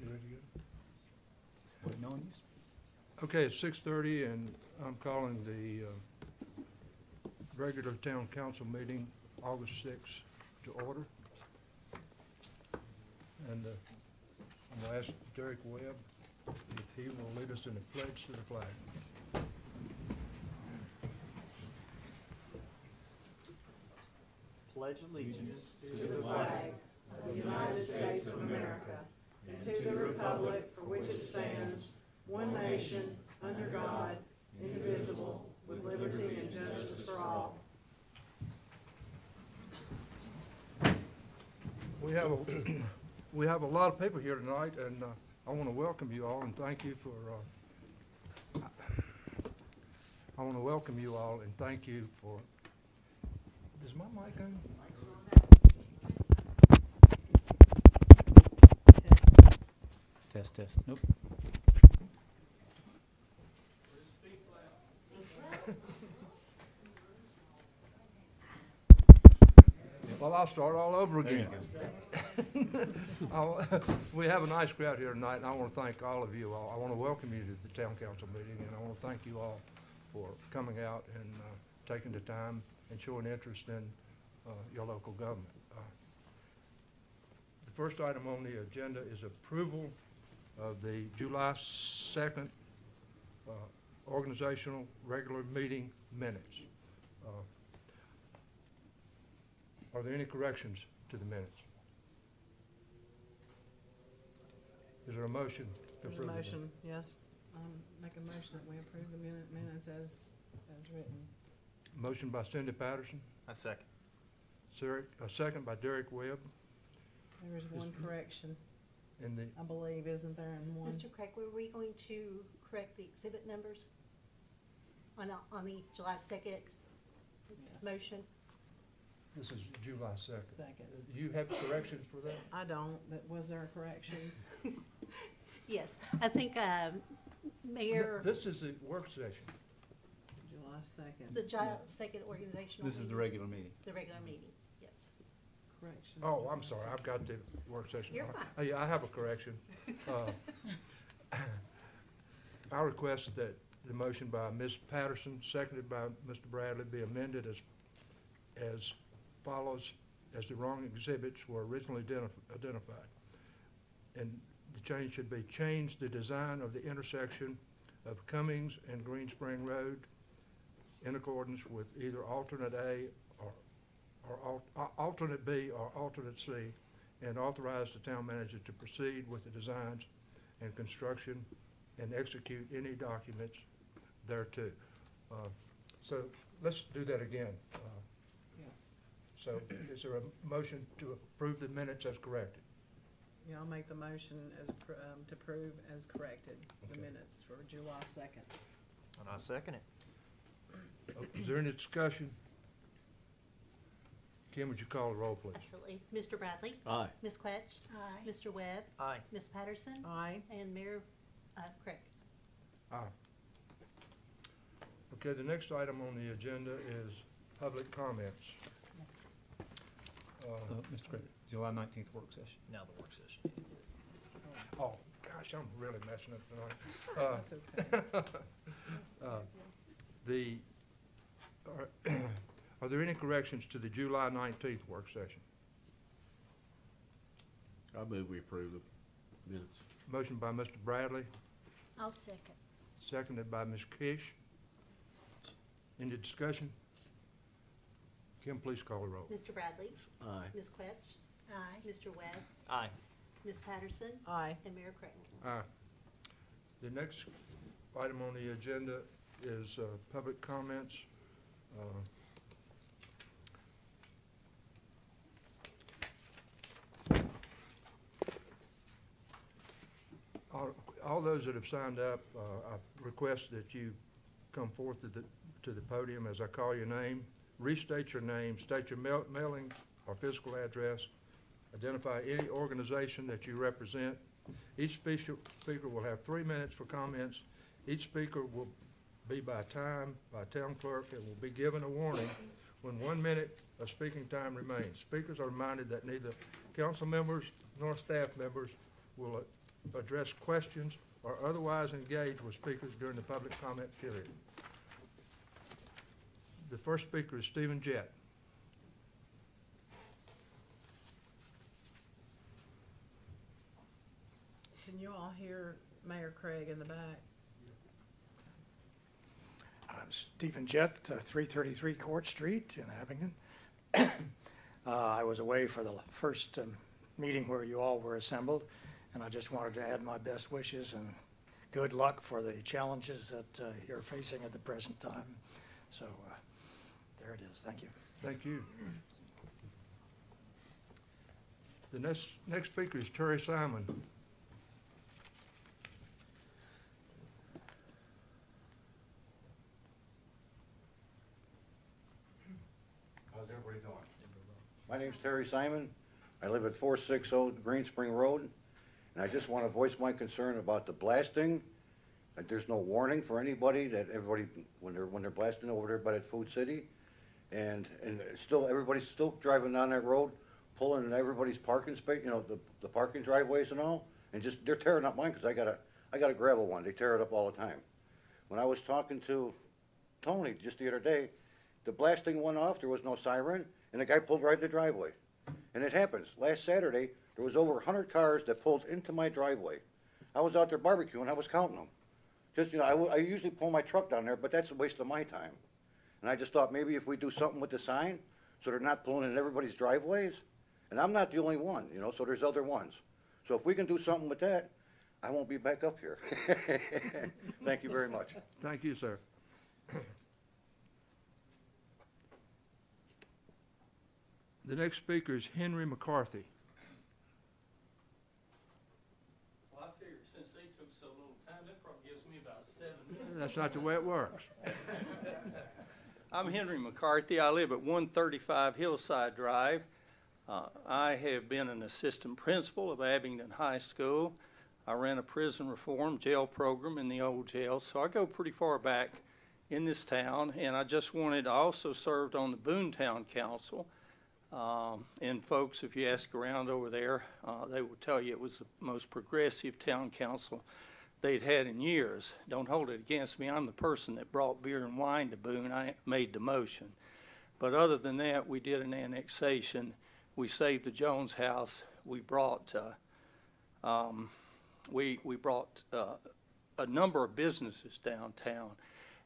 You ready to go? Waiting on you. Okay, it's 6:30, and I'm calling the regular town council meeting, August 6th, to order. And I'm going to ask Derek Webb if he will lead us in the pledge to the flag. Pledge allegiance to the flag of the United States of America and to the republic for which it stands, one nation, under God, indivisible, with liberty and justice for all. We have a lot of people here tonight, and I want to welcome you all and thank you for. I want to welcome you all and thank you for. Is my mic on? Test, test. Nope. Well, I'll start all over again. We have a nice crowd here tonight, and I want to thank all of you all. I want to welcome you to the town council meeting, and I want to thank you all for coming out and taking the time and showing interest in your local government. The first item on the agenda is approval of the July 2nd organizational regular meeting minutes. Are there any corrections to the minutes? Is there a motion to There's a approve? motion, yes. Make a motion that we approve the minutes as written. Motion by Cindy Patterson, A second. a second by Derek Webb. There is one correction, In the, I believe, isn't there, in one? Mr. Craig, were we going to correct the exhibit numbers on the July 2nd Yes. motion? this is July 2nd. Second. You have corrections for that? I don't, but was there corrections? Yes, I think Mayor, This is the work session. July 2nd. the July 2nd organizational This is the meeting, regular meeting. the regular meeting, yes. Correction. Oh, I'm sorry, I've got the work session. You're fine. Oh, yeah, I have a correction. I request that the motion by Ms. Patterson, seconded by Mr. Bradley, be amended as follows, as the wrong exhibits were originally identified. And the change should be, change the design of the intersection of Cummings and Green Spring Road in accordance with either alternate A or alternate B or alternate C, and authorize the town manager to proceed with the designs and construction and execute any documents thereto. So let's do that again. Yes. So is there a motion to approve the minutes as corrected? Yeah, I'll make the motion as, to approve as corrected, the Okay. minutes for July 2nd. And I second it. Is there any discussion? Kim, would you call the roll, please? Absolutely. Mr. Bradley? Aye. Ms. Quetch? Aye. Mr. Webb? Aye. Ms. Patterson? Aye. And Mayor Craig? Aye. Okay, the next item on the agenda is public comments. Mr. Craig, July 19th work session. Now the work session. Oh, gosh, I'm really messing up tonight. That's okay. Are there any corrections to the July 19th work session? I move we approve the minutes. Motion by Mr. Bradley, I'll second. seconded by Ms. Kish. Any discussion? Kim, please call the roll. Mr. Bradley? Aye. Ms. Quetch? Aye. Mr. Webb? Aye. Ms. Patterson? Aye. And Mayor Craig? Aye. The next item on the agenda is public comments. All those that have signed up, I request that you come forth to the podium as I call your name. Restate your name, state your mailing or physical address, identify any organization that you represent. Each speaker will have 3 minutes for comments. Each speaker will be by time by town clerk and will be given a warning when 1 minute of speaking time remains. Speakers are reminded that neither council members nor staff members will address questions or otherwise engage with speakers during the public comment period. The first speaker is Stephen Jett. Can you all hear Mayor Craig in the back? I'm Stephen Jett, 333 Court Street in Abingdon. I was away for the first meeting where you all were assembled, and I just wanted to add my best wishes and good luck for the challenges that you're facing at the present time. So there it is. Thank you. Thank you. The next speaker is Terry Simon. How's everybody doing? My name's Terry Simon. I live at 460 Green Spring Road, and I just want to voice my concern about the blasting. That there's no warning for anybody, that everybody, when they're blasting over there by that Food City, and still, everybody's still driving down that road, pulling in everybody's parking space, you know, the parking driveways and all, and just, they're tearing up mine, because I got a gravel one. They tear it up all the time. When I was talking to Tony just the other day, the blasting went off, there was no siren, and the guy pulled right in the driveway. And it happens. Last Saturday, there was over 100 cars that pulled into my driveway. I was out there barbecuing, I was counting them. Just, you know, I usually pull my truck down there, but that's a waste of my time. And I just thought maybe if we do something with the sign, so they're not pulling in everybody's driveways, and I'm not the only one, you know, so there's other ones. So if we can do something with that, I won't be back up here. Thank you very much. Thank you, sir. The next speaker is Henry McCarthy. Well, I figured since they took so little time, that probably gives me about 7 minutes. That's not the way it works. I'm Henry McCarthy. I live at 135 Hillside Drive. I have been an assistant principal of Abingdon High School. I ran a prison reform jail program in the old jail, so I go pretty far back in this town. And I also served on the Boontown Council. And folks, if you ask around over there, they will tell you it was the most progressive town council they'd had in years. Don't hold it against me. I'm the person that brought beer and wine to Boone. I made the motion. But other than that, we did an annexation. We saved the Jones House. We brought a number of businesses downtown.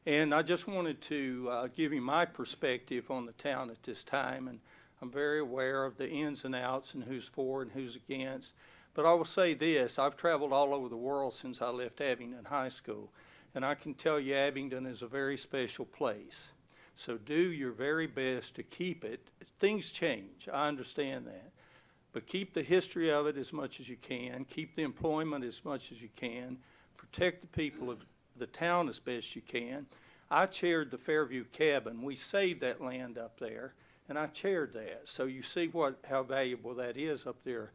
And I just wanted to give you my perspective on the town at this time. And I'm very aware of the ins and outs and who's for and who's against. But I will say this, I've traveled all over the world since I left Abingdon High School, and I can tell you Abingdon is a very special place. So do your very best to keep it. Things change, I understand that. But keep the history of it as much as you can, keep the employment as much as you can, protect the people of the town as best you can. I chaired the Fairview Cabin. We saved that land up there. And I chaired that. So you see how valuable that is up there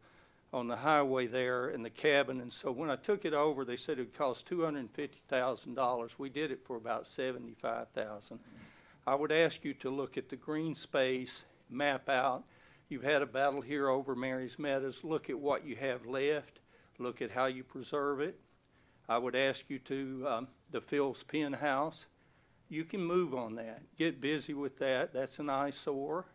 on the highway there in the cabin. And so when I took it over, they said it would cost $250,000. We did it for about $75,000. I would ask you to look at the green space, map out. You've had a battle here over Mary's Meadows. Look at what you have left. Look at how you preserve it. I would ask you to the Phil's Pen House. You can move on that. Get busy with that. That's an eyesore,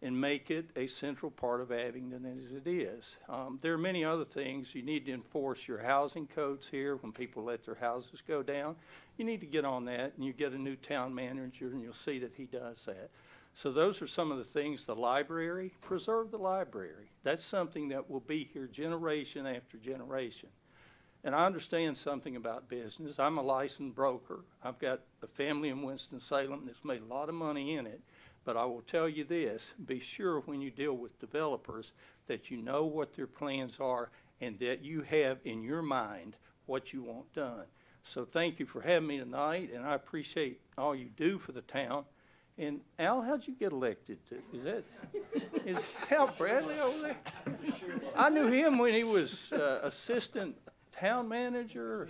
and make it a central part of Abingdon as it is. There are many other things. You need to enforce your housing codes here when people let their houses go down. You need to get on that, and you get a new town manager, and you'll see that he does that. So those are some of the things. The library, preserve the library. That's something that will be here generation after generation. And I understand something about business. I'm a licensed broker. I've got a family in Winston-Salem that's made a lot of money in it. But I will tell you this, be sure when you deal with developers that you know what their plans are and that you have in your mind what you want done. So thank you for having me tonight, and I appreciate all you do for the town. And Al, how'd you get elected to? Is Al Bradley over there? I knew him when he was assistant town manager.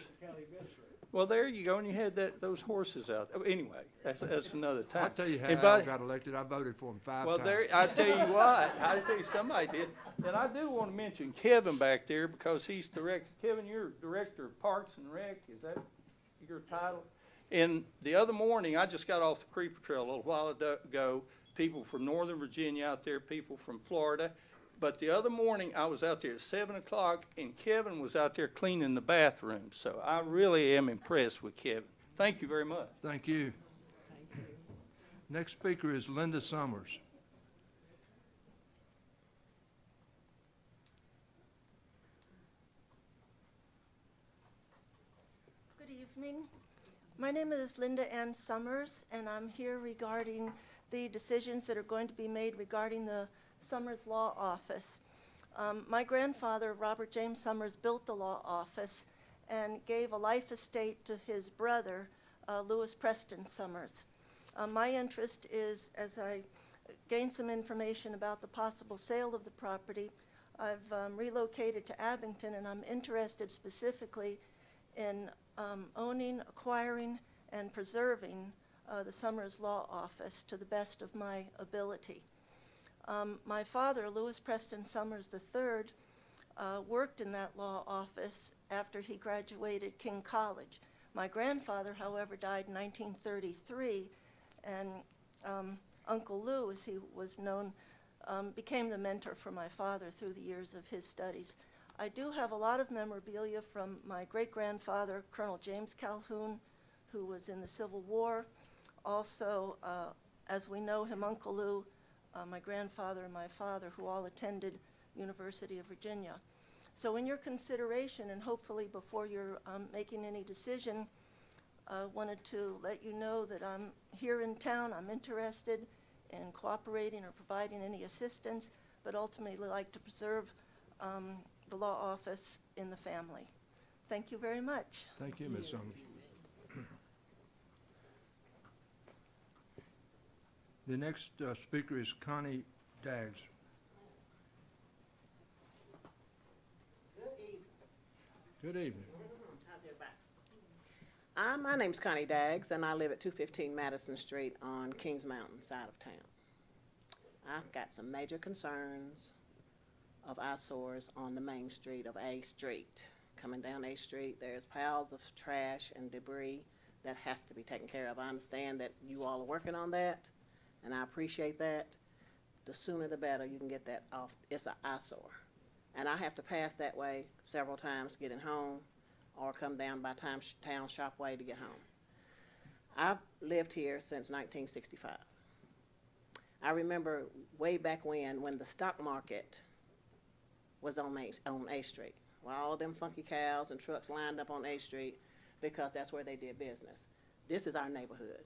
Well, there you go, and you had those horses out. Anyway, that's another time. I'll tell you how And Al by- got elected. I voted for him 5 Well, times. there, I tell you what, I tell you, somebody did. And I do want to mention Kevin back there, because he's Kevin, you're Director of Parks and Rec, is that your title? And the other morning, I just got off the creeper trail a little while ago, people from Northern Virginia out there, people from Florida. But the other morning, I was out there at 7 o'clock, and Kevin was out there cleaning the bathroom. So I really am impressed with Kevin. Thank you very much. Thank you. Next speaker is Linda Summers. Good evening. My name is Linda Ann Summers, and I'm here regarding the decisions that are going to be made regarding the Summers Law Office. My grandfather, Robert James Summers, built the law office and gave a life estate to his brother, Lewis Preston Summers. My interest is, as I gain some information about the possible sale of the property, I've relocated to Abingdon, and I'm interested specifically in owning, acquiring, and preserving the Summers Law Office to the best of my ability. My father, Lewis Preston Summers III, worked in that law office after he graduated King College. My grandfather, however, died in 1933, and Uncle Lou, as he was known, became the mentor for my father through the years of his studies. I do have a lot of memorabilia from my great-grandfather, Colonel James Calhoun, who was in the Civil War. Also, as we know him, Uncle Lou, my grandfather and my father, who all attended University of Virginia. So in your consideration, and hopefully before you're making any decision, I wanted to let you know that I'm here in town. I'm interested in cooperating or providing any assistance, but ultimately like to preserve the law office in the family. Thank you very much. Thank you, Ms. Summers. The next speaker is Connie Daggs. Good evening. How's everybody? My name's Connie Daggs, and I live at 215 Madison Street on Kings Mountain side of town. I've got some major concerns of eyesores on the main street of A Street. Coming down A Street, there's piles of trash and debris that has to be taken care of. I understand that you all are working on that, and I appreciate that. The sooner the better you can get that off. It's an eyesore. And I have to pass that way several times getting home, or come down by Town Shop Way to get home. I've lived here since 1965. I remember way back when the stock market was on A Street, where all them funky cows and trucks lined up on A Street, because that's where they did business. This is our neighborhood.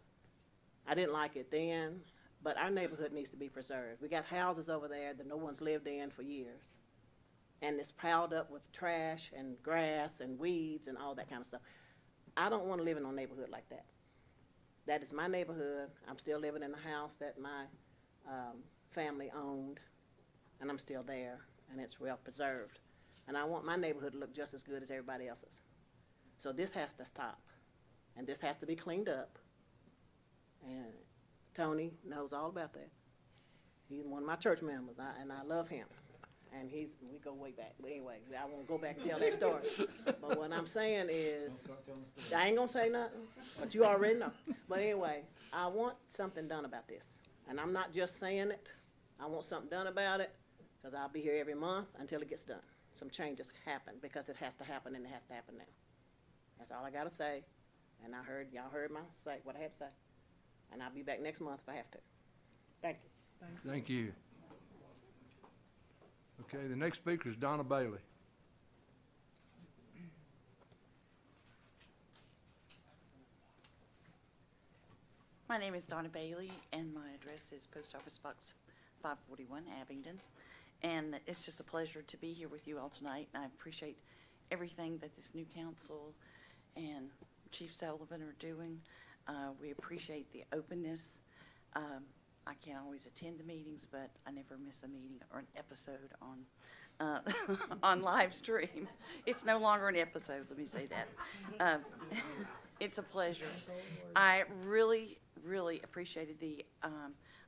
I didn't like it then, but our neighborhood needs to be preserved. We got houses over there that no one's lived in for years, and it's piled up with trash and grass and weeds and all that kind of stuff. I don't want to live in a neighborhood like that. That is my neighborhood. I'm still living in the house that my family owned, and I'm still there, and it's well preserved. And I want my neighborhood to look just as good as everybody else's. So this has to stop, and this has to be cleaned up. And Tony knows all about that. He's one of my church members, and I love him. And we go way back. But anyway, I won't go back and tell that story. But what I'm saying is, I ain't gonna say nothing, but you already know. But anyway, I want something done about this. And I'm not just saying it. I want something done about it, because I'll be here every month until it gets done. Some changes happen, because it has to happen, and it has to happen now. That's all I gotta say. And y'all heard what I had to say. And I'll be back next month if I have to. Thank you. Thank you. Okay, the next speaker is Donna Bailey. My name is Donna Bailey, and my address is Post Office Box 541, Abingdon. And it's just a pleasure to be here with you all tonight. And I appreciate everything that this new council and Chief Sullivan are doing. We appreciate the openness. I can't always attend the meetings, but I never miss a meeting or an episode on on live stream. It's no longer an episode, let me say that. It's a pleasure. I really, really appreciated the,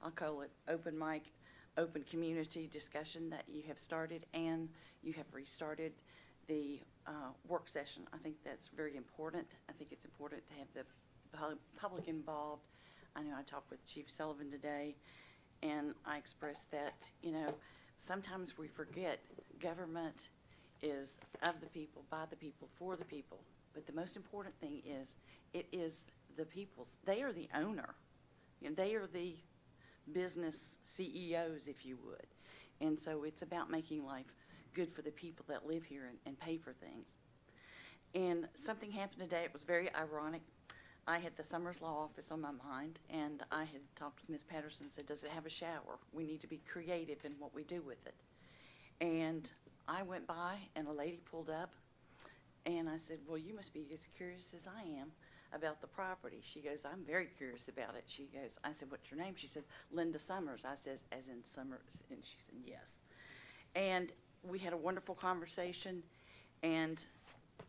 I'll call it open mic, open community discussion that you have started, and you have restarted the work session. I think that's very important. I think it's important to have the public involved. I know I talked with Chief Sullivan today, and I expressed that, you know, sometimes we forget government is of the people, by the people, for the people. But the most important thing is, it is the people's. They are the owner. You know, they are the business CEOs, if you would. And so it's about making life good for the people that live here and pay for things. And something happened today. It was very ironic. I had the Summers Law Office on my mind, and I had talked with Ms. Patterson and said, does it have a shower? We need to be creative in what we do with it. And I went by, and a lady pulled up, and I said, well, you must be as curious as I am about the property. She goes, I'm very curious about it. She goes, I said, what's your name? She said, Linda Summers. I said, as in Summers? And she said, yes. And we had a wonderful conversation, and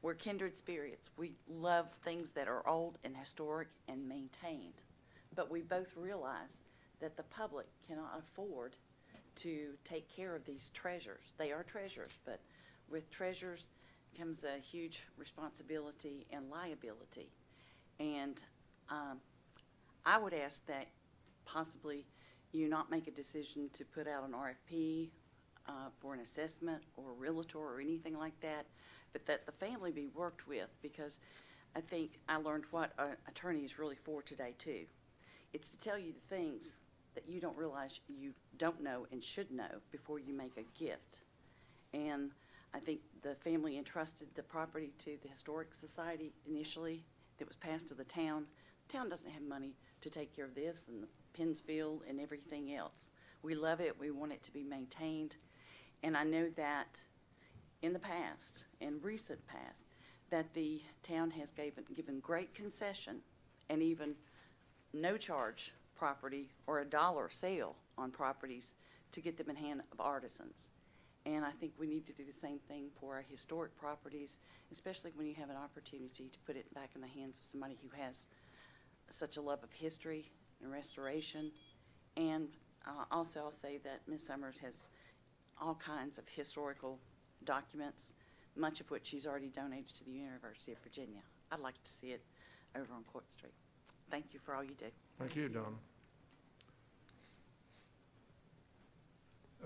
we're kindred spirits. We love things that are old and historic and maintained. But we both realize that the public cannot afford to take care of these treasures. They are treasures, but with treasures comes a huge responsibility and liability. And I would ask that possibly you not make a decision to put out an RFP for an assessment or a realtor or anything like that, but that the family be worked with, because I think I learned what an attorney is really for today too. It's to tell you the things that you don't realize you don't know and should know before you make a gift. And I think the family entrusted the property to the Historic Society initially. That was passed to the town. The town doesn't have money to take care of this and the Pennsfield and everything else. We love it. We want it to be maintained. And I know that in the past, in recent past, that the town has given great concession and even no charge property or $1 sale on properties to get them in hand of artisans. And I think we need to do the same thing for our historic properties, especially when you have an opportunity to put it back in the hands of somebody who has such a love of history and restoration. And also I'll say that Ms. Summers has all kinds of historical documents, much of which she's already donated to the University of Virginia. I'd like to see it over on Court Street. Thank you for all you do. Thank you, Donna.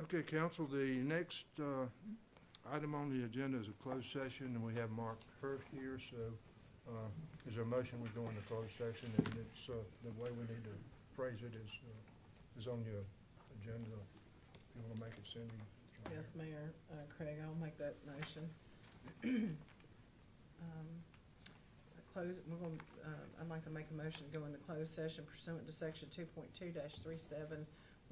Okay, council, the next item on the agenda is a closed session, and we have Mark Hurst here, so is there a motion we go into closed session? And it's, the way we need to phrase it is on your agenda. If you want to make it, Cindy. Yes, Mayor, Craig, I'll make that motion. I'd like to make a motion to go into closed session pursuant to section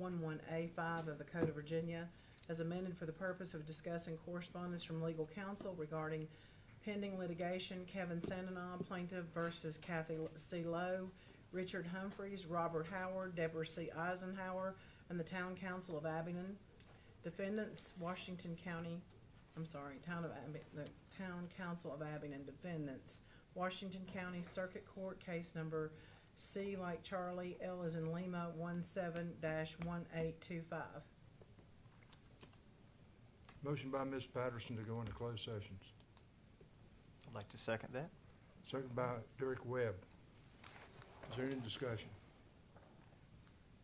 2.2-3711A5 of the Code of Virginia, as amended for the purpose of discussing correspondence from legal counsel regarding pending litigation, Kevin Sandenaw, plaintiff versus Kathy C. Lowe, Richard Humphreys, Robert Howard, Deborah C. Eisenhower, and the Town Council of Abingdon. Defendants, the Town Council of Abingdon. Defendants, Washington County Circuit Court, case number C like Charlie, L as in Lima, 17-1825. Motion by Ms. Patterson to go into closed sessions. I'd like to second that. Second by Derek Webb. Is there any discussion?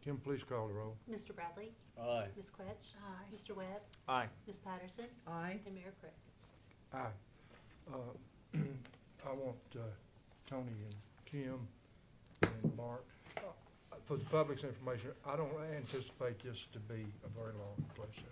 Kim, please call the roll. Mr. Bradley? Aye. Ms. Quetch? Aye. Mr. Webb? Aye. Ms. Patterson? Aye. And Mayor Craig? Aye. I want Tony and Kim and Mark, for the public's information, I don't anticipate this to be a very long closed session.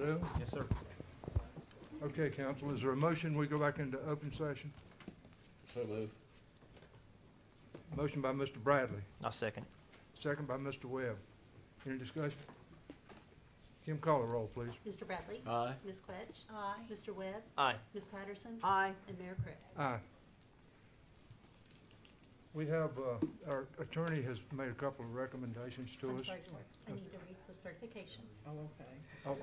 Mr. Dale? Yes, sir. Okay, council, is there a motion we go back into open session? So move. Motion by Mr. Bradley, I'll second. second by Mr. Webb. Any discussion? Kim, call a roll, please. Mr. Bradley? Aye. Ms. Quetch? Aye. Mr. Webb? Aye. Ms. Patterson? Aye. And Mayor Craig? Aye. We have, our attorney has made a couple of recommendations to I'm us. sorry, sir. I need to read the certification. Oh, okay. Oh,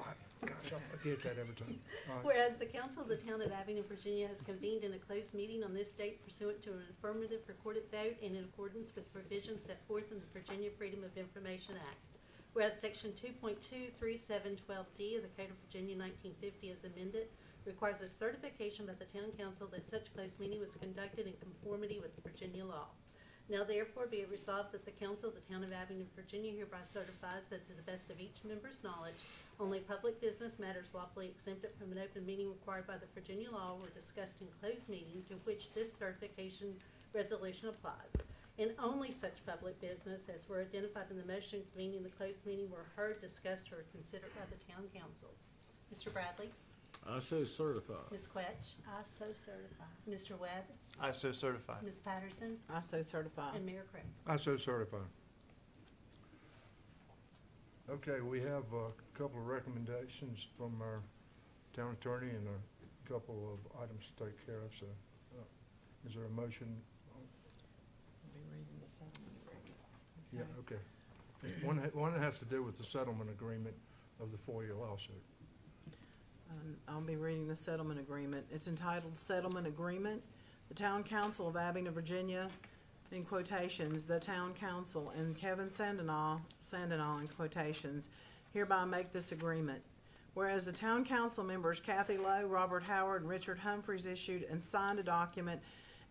gosh, I forget that every time. All right. Whereas the council of the town of Abingdon, Virginia has convened in a closed meeting on this date pursuant to an affirmative recorded vote and in accordance with provisions set forth in the Virginia Freedom of Information Act. Whereas section 2.23712D of the Code of Virginia 1950 as amended requires a certification by the town council that such closed meeting was conducted in conformity with Virginia law. Now therefore be it resolved that the council of the town of Abingdon, Virginia hereby certifies that to the best of each member's knowledge, only public business matters lawfully exempted from an open meeting required by the Virginia law were discussed in closed meeting to which this certification resolution applies. And only such public business as were identified in the motion convening the closed meeting were heard, discussed, or considered by the town council. Mr. Bradley? I so certify. Ms. Quetch? I so certify. Mr. Webb? I so certify. Ms. Patterson? I so certify. And Mayor Craig? I so certify. Okay, we have a couple of recommendations from our town attorney and a couple of items to take care of, so, is there a motion? I'll be reading the settlement agreement. Yeah, okay. One has to do with the settlement agreement of the FOIA lawsuit. I'll be reading the settlement agreement. It's entitled Settlement Agreement. The Town Council of Abingdon, Virginia, in quotations, the Town Council, and Kevin Sandoval, in quotations, hereby make this agreement. Whereas the Town Council members Kathy Lowe, Robert Howard, and Richard Humphreys issued and signed a document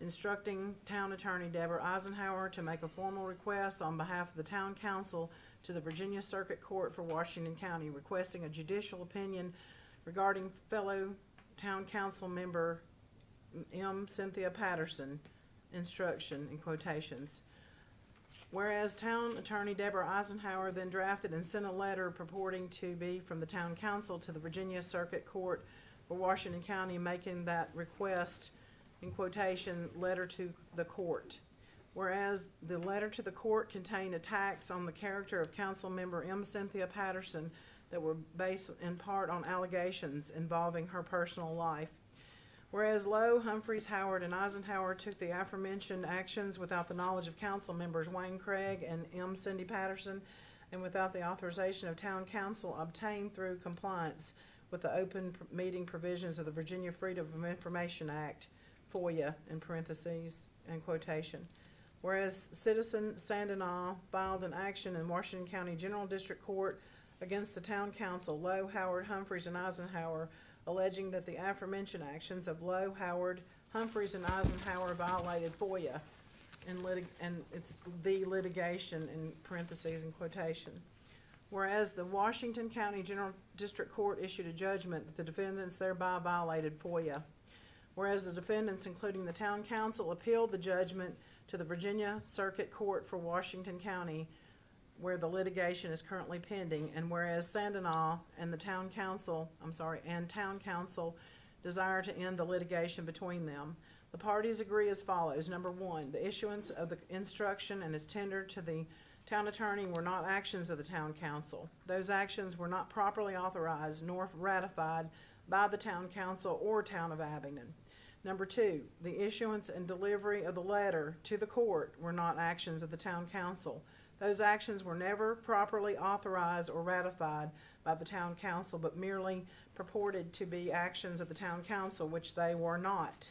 instructing Town Attorney Deborah Eisenhower to make a formal request on behalf of the Town Council to the Virginia Circuit Court for Washington County, requesting a judicial opinion regarding fellow Town Council member M. Cynthia Patterson, instruction, in quotations. Whereas Town Attorney Deborah Eisenhower then drafted and sent a letter purporting to be from the Town Council to the Virginia Circuit Court for Washington County, making that request, in quotation, letter to the court. Whereas the letter to the court contained attacks on the character of Council member M. Cynthia Patterson that were based in part on allegations involving her personal life. Whereas Lowe, Humphreys, Howard, and Eisenhower took the aforementioned actions without the knowledge of council members Wayne Craig and M. Cindy Patterson, and without the authorization of town council obtained through compliance with the open meeting provisions of the Virginia Freedom of Information Act, FOIA, in parentheses, and quotation. Whereas Citizen Sandoval filed an action in Washington County General District Court against the town council, Lowe, Howard, Humphreys, and Eisenhower, alleging that the aforementioned actions of Lowe, Howard, Humphreys, and Eisenhower violated FOIA, and it's the litigation, in parentheses and quotation. Whereas the Washington County General District Court issued a judgment that the defendants thereby violated FOIA. Whereas the defendants, including the town council, appealed the judgment to the Virginia Circuit Court for Washington County, where the litigation is currently pending, and whereas Sandoval and the town council, town council desire to end the litigation between them, the parties agree as follows. Number one, the issuance of the instruction and its tender to the town attorney were not actions of the town council. Those actions were not properly authorized nor ratified by the town council or town of Abingdon. Number two, the issuance and delivery of the letter to the court were not actions of the town council. Those actions were never properly authorized or ratified by the town council, but merely purported to be actions of the town council, which they were not.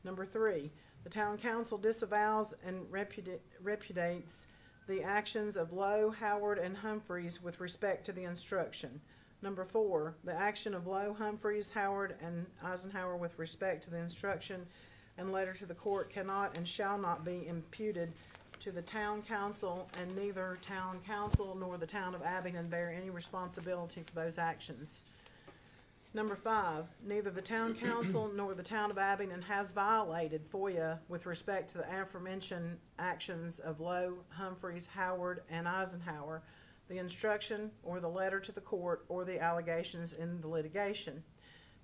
Number three, the town council disavows and repudiates the actions of Lowe, Howard, and Humphreys with respect to the instruction. Number four, the action of Lowe, Humphreys, Howard, and Eisenhower with respect to the instruction and letter to the court cannot and shall not be imputed to the town council, and neither town council nor the town of Abingdon bear any responsibility for those actions. Number five, neither the town council nor the town of Abingdon has violated FOIA with respect to the aforementioned actions of Lowe, Humphreys, Howard, and Eisenhower. the instruction or the letter to the court or the allegations in the litigation.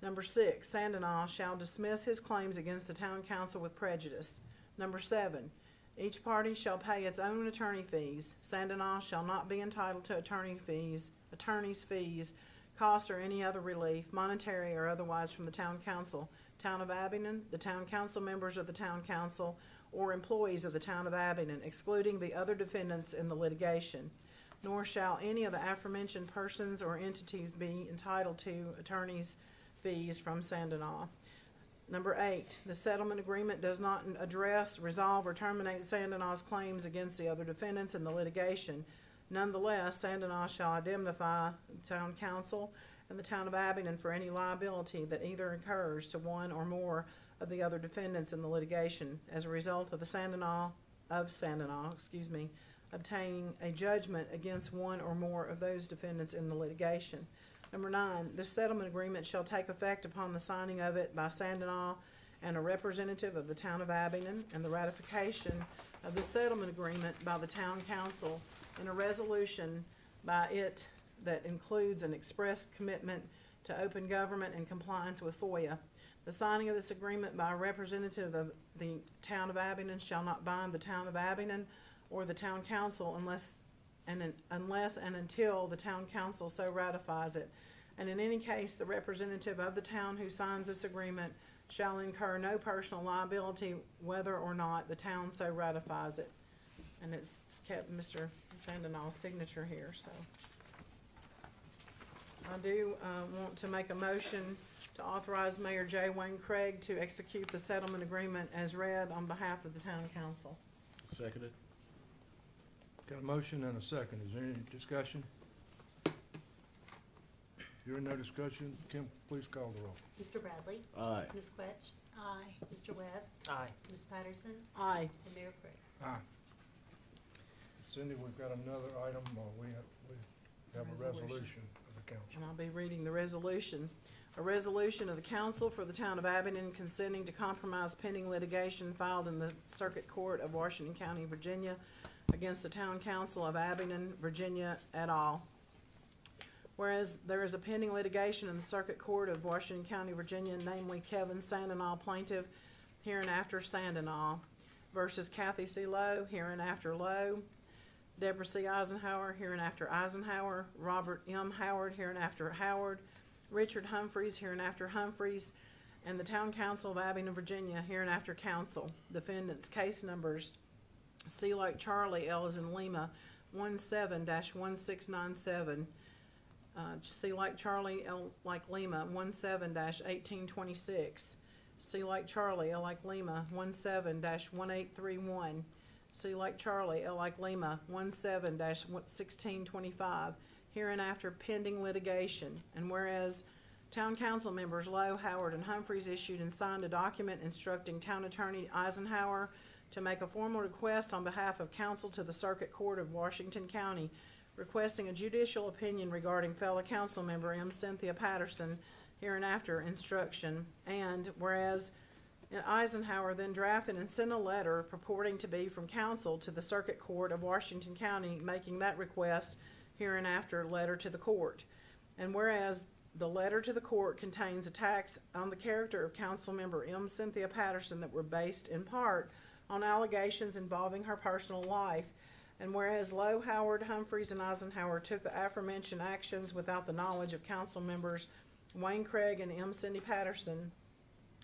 Number 6, Sandenaw shall dismiss his claims against the town council with prejudice. Number 7, each party shall pay its own attorney fees. Sandenaw shall not be entitled to attorney's fees, costs, or any other relief, monetary or otherwise, from the town council, town of Abingdon, the town council, members of the town council, or employees of the town of Abingdon, excluding the other defendants in the litigation. Nor shall any of the aforementioned persons or entities be entitled to attorney's fees from Sandenaw. Number 8, the settlement agreement does not address, resolve, or terminate Sandenaw's claims against the other defendants in the litigation. Nonetheless, Sandenaw shall indemnify the town council and the town of Abingdon for any liability that either occurs to one or more of the other defendants in the litigation as a result of Sandenaw, obtaining a judgment against one or more of those defendants in the litigation. Number 9, this settlement agreement shall take effect upon the signing of it by Sandenaw and a representative of the town of Abingdon, and the ratification of the settlement agreement by the town council in a resolution by it that includes an express commitment to open government and compliance with FOIA. The signing of this agreement by a representative of the town of Abingdon shall not bind the town of Abingdon or the town council unless and until the town council so ratifies it. And in any case, the representative of the town who signs this agreement shall incur no personal liability whether or not the town so ratifies it. And it's kept Mr. Sandenaw's signature here, so. I do want to make a motion to authorize Mayor J. Wayne Craig to execute the settlement agreement as read on behalf of the town council. Seconded. Got a motion and a second. Is there any discussion? Hearing no discussion, Kim, please call the roll. Mr. Bradley? Aye. Ms. Quetch? Aye. Mr. Webb? Aye. Ms. Patterson? Aye. And Mayor Craig. Aye. Cindy, we've got another item, we have a resolution of the council. And I'll be reading the resolution. A resolution of the council for the town of Abingdon consenting to compromise pending litigation filed in the Circuit Court of Washington County, Virginia, against the town council of Abingdon, Virginia, et al. Whereas there is a pending litigation in the Circuit Court of Washington County, Virginia, namely Kevin Sandenaw plaintiff, hereinafter Sandenaw, versus Kathy C. Lowe, hereinafter Lowe, Deborah C. Eisenhower, hereinafter Eisenhower, Robert M. Howard, hereinafter Howard, Richard Humphreys, hereinafter Humphreys, and the Town Council of Abingdon, Virginia, hereinafter Council. Defendants' case numbers: C like Charlie, L as in Lima, 17-1697. C like Charlie, L like Lima, 17-1826. C like Charlie, L like Lima, 17-1831. C like Charlie, L like Lima, 17-1625. Hereinafter pending litigation. And whereas Town Council members Lowe, Howard, and Humphreys issued and signed a document instructing Town Attorney Eisenhower to make a formal request on behalf of council to the Circuit Court of Washington County, requesting a judicial opinion regarding fellow council member M. Cynthia Patterson, hereinafter instruction. And whereas Eisenhower then drafted and sent a letter purporting to be from council to the Circuit Court of Washington County, making that request, hereinafter letter to the court. And whereas the letter to the court contains attacks on the character of council member M. Cynthia Patterson that were based in part on allegations involving her personal life. And whereas Lowe, Howard, Humphreys, and Eisenhower took the aforementioned actions without the knowledge of council members Wayne Craig and M. Cindy Patterson,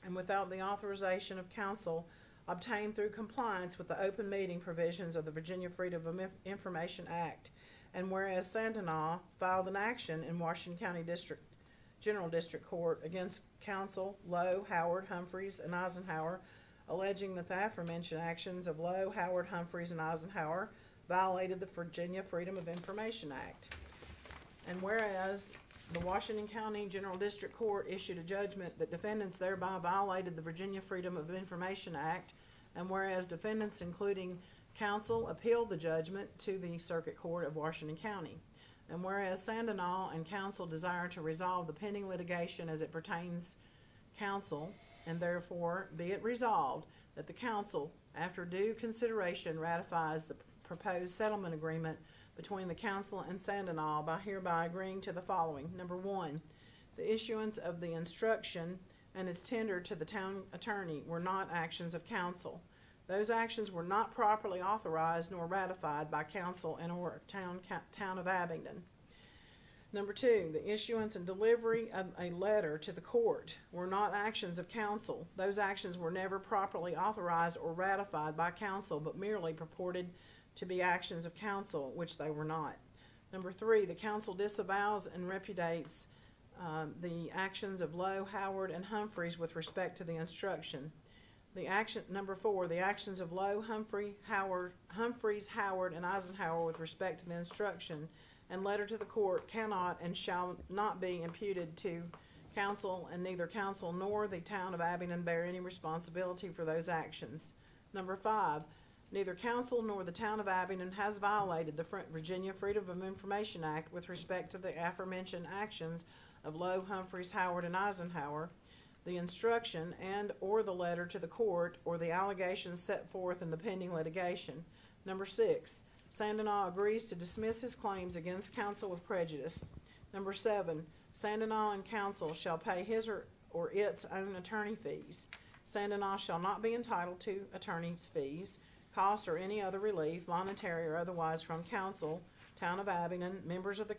and without the authorization of council obtained through compliance with the open meeting provisions of the Virginia Freedom of Information Act. And whereas Sandenaw filed an action in Washington County General District Court against council Lowe, Howard, Humphreys, and Eisenhower, alleging that the aforementioned actions of Lowe, Howard, Humphreys, and Eisenhower violated the Virginia Freedom of Information Act. And whereas the Washington County General District Court issued a judgment that defendants thereby violated the Virginia Freedom of Information Act, and whereas defendants, including council, appealed the judgment to the Circuit Court of Washington County, and whereas Sandenaw and council desire to resolve the pending litigation as it pertains council, and therefore be it resolved that the council, after due consideration, ratifies the proposed settlement agreement between the council and Sandenal by hereby agreeing to the following. Number one, the issuance of the instruction and its tender to the town attorney were not actions of council. Those actions were not properly authorized nor ratified by council and or town of Abingdon. Number two, the issuance and delivery of a letter to the court were not actions of council. Those actions were never properly authorized or ratified by council, but merely purported to be actions of council, which they were not. Number three, the council disavows and repudiates the actions of Lowe, Howard, and Humphreys with respect to the instruction. Number four, the actions of Lowe, Humphreys, Howard, and Eisenhower with respect to the instruction and letter to the court cannot and shall not be imputed to council, and neither council nor the town of Abingdon bear any responsibility for those actions. Number five, neither council nor the town of Abingdon has violated the Virginia Freedom of Information Act with respect to the aforementioned actions of Lowe, Humphreys, Howard, and Eisenhower, the instruction and or the letter to the court, or the allegations set forth in the pending litigation. Number six, Sandenal agrees to dismiss his claims against council with prejudice. Number seven, Sandenal and council shall pay his or its own attorney fees. Sandenal shall not be entitled to attorney's fees, costs, or any other relief, monetary or otherwise, from council, town of Abingdon, members of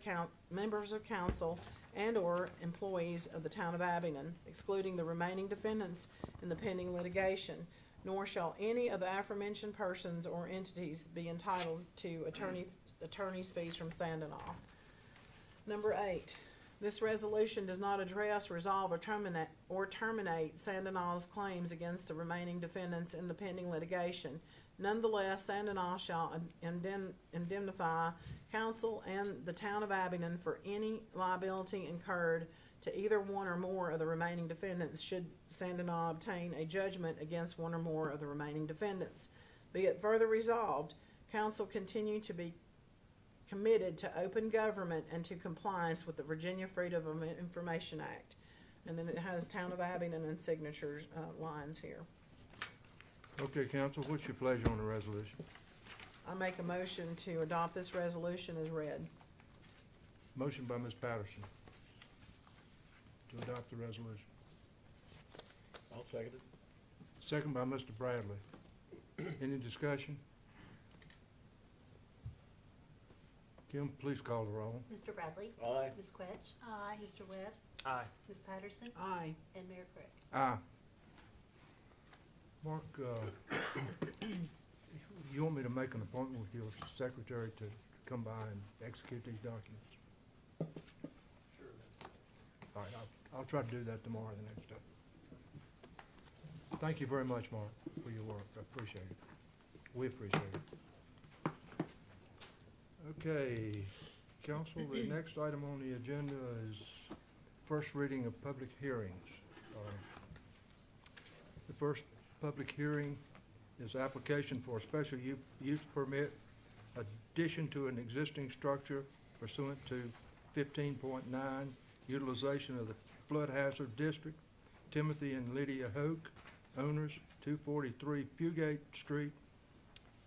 council, and or employees of the town of Abingdon, excluding the remaining defendants in the pending litigation, nor shall any of the aforementioned persons or entities be entitled to attorney's fees from Sandenal. Number eight, this resolution does not address, resolve, or terminate Sandenal's claims against the remaining defendants in the pending litigation. Nonetheless, Sandenal shall indemnify council and the town of Abingdon for any liability incurred to either one or more of the remaining defendants should Sandenal obtain a judgment against one or more of the remaining defendants. Be it further resolved, council continue to be committed to open government and to compliance with the Virginia Freedom of Information Act. And then it has town of Abingdon and signatures lines here. Okay, council, what's your pleasure on the resolution? I make a motion to adopt this resolution as read. Motion by Ms. Patterson to adopt the resolution. I'll second it. Second by Mr. Bradley. Any discussion? Kim, please call the roll. Mr. Bradley? Aye. Ms. Quetch? Aye. Mr. Webb? Aye. Ms. Patterson? Aye. And Mayor Crick. Aye. Mark, you want me to make an appointment with your secretary to come by and execute these documents? Sure. All right, I'll try to do that tomorrow or the next day. Thank you very much, Mark, for your work. I appreciate it. We appreciate it. Okay, council, the next item on the agenda is first reading of public hearings. The first public hearing is application for a special use permit, addition to an existing structure pursuant to 15.9, utilization of the flood hazard district. Timothy and Lydia Hoke, owners, 243 Fugate Street,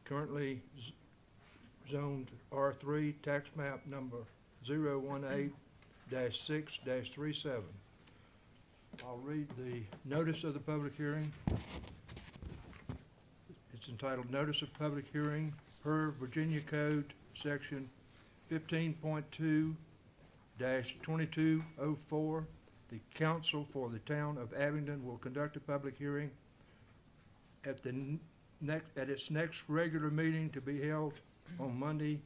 currently zoned R3, tax map number 018-6-37. I'll read the notice of the public hearing. It's entitled Notice of Public Hearing per Virginia Code Section 15.2-2204. The council for the town of Abingdon will conduct a public hearing at its next regular meeting to be held on Monday,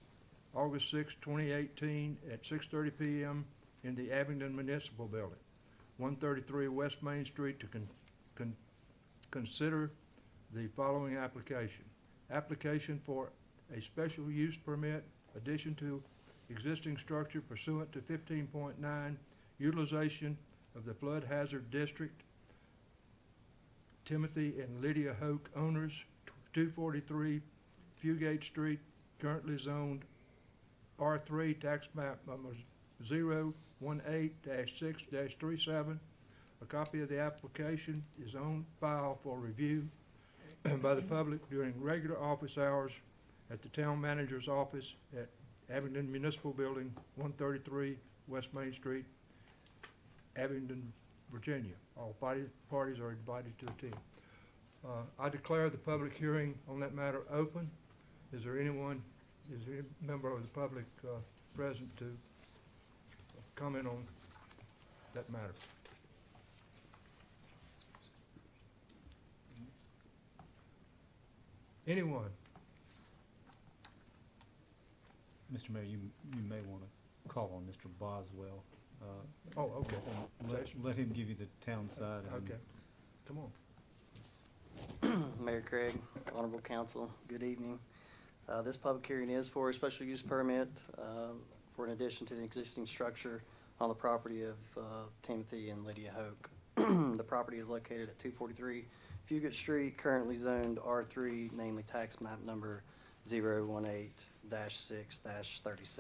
August 6, 2018 at 6:30 p.m. in the Abingdon Municipal Building, 133 West Main Street, to consider the following application. Application for a special use permit, addition to existing structure pursuant to 15.9, utilization of the flood hazard district. Timothy and Lydia Hoke, owners, 243 Fugate Street, currently zoned R3, tax map number 018-6-37. A copy of the application is on file for review by the public during regular office hours at the town manager's office at Abingdon Municipal Building, 133 West Main Street, Abingdon, Virginia. All parties are invited to attend. I declare the public hearing on that matter open. Is there any member of the public present to comment on that matter? Anyone? Mr. Mayor, you may want to call on Mr. Boswell. Oh, okay. Let him give you the town side. and- Okay, come on. Mayor Craig, Honorable Council, good evening. This public hearing is for a special use permit for an addition to the existing structure on the property of Timothy and Lydia Hoke. The property is located at 243 Fugit Street, currently zoned R3, namely tax map number 018-6-37.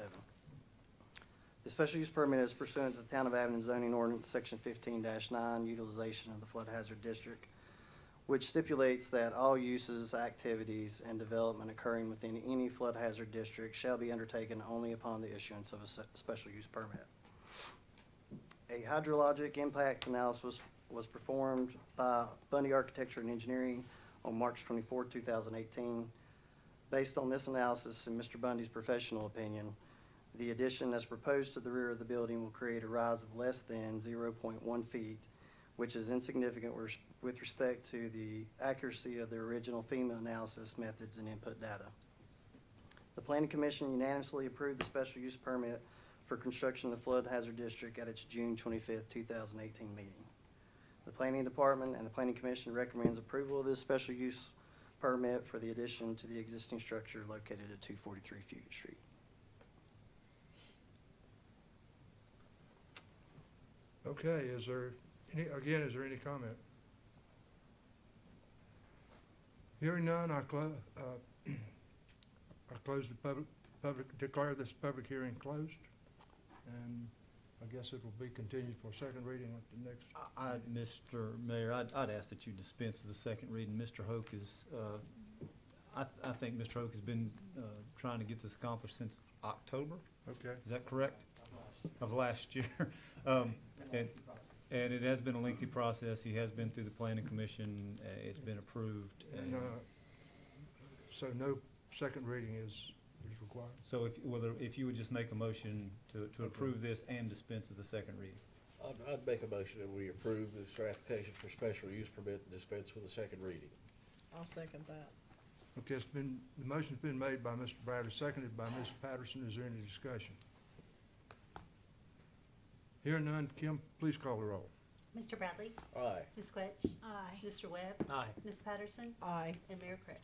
The special use permit is pursuant to the Town of Abingdon zoning ordinance, section 15-9, utilization of the flood hazard district, which stipulates that all uses, activities, and development occurring within any flood hazard district shall be undertaken only upon the issuance of a special use permit. A hydrologic impact analysis was performed by Bundy Architecture and Engineering on March 24, 2018. Based on this analysis and Mr. Bundy's professional opinion, the addition as proposed to the rear of the building will create a rise of less than 0.1 feet, which is insignificant with respect to the accuracy of the original FEMA analysis methods and input data. The Planning Commission unanimously approved the special use permit for construction of the flood hazard district at its June 25th, 2018 meeting. The Planning Department and the Planning Commission recommends approval of this special use permit for the addition to the existing structure located at 243 Fugit Street. Okay, is there any comment? Hearing none, I close the declare this public hearing closed. And I guess it will be continued for second reading at the next. Mr. Mayor, I'd ask that you dispense with the second reading. Mr. Hoke is, I think Mr. Hoke has been trying to get this accomplished since October. Okay. Is that correct? Of last year. And it has been a lengthy process. He has been through the planning commission. It's been approved. And, so no second reading is required? So if you would just make a motion to approve this and dispense with the second reading. I'd make a motion that we approve this application for special use permit and dispense with the second reading. I'll second that. Okay, the motion's been made by Mr. Bradley, seconded by Ms. Patterson. Is there any discussion? Hearing none, Kim, please call the roll. Mr. Bradley? Aye. Ms. Quetch? Aye. Mr. Webb? Aye. Ms. Patterson? Aye. And Mayor Craig?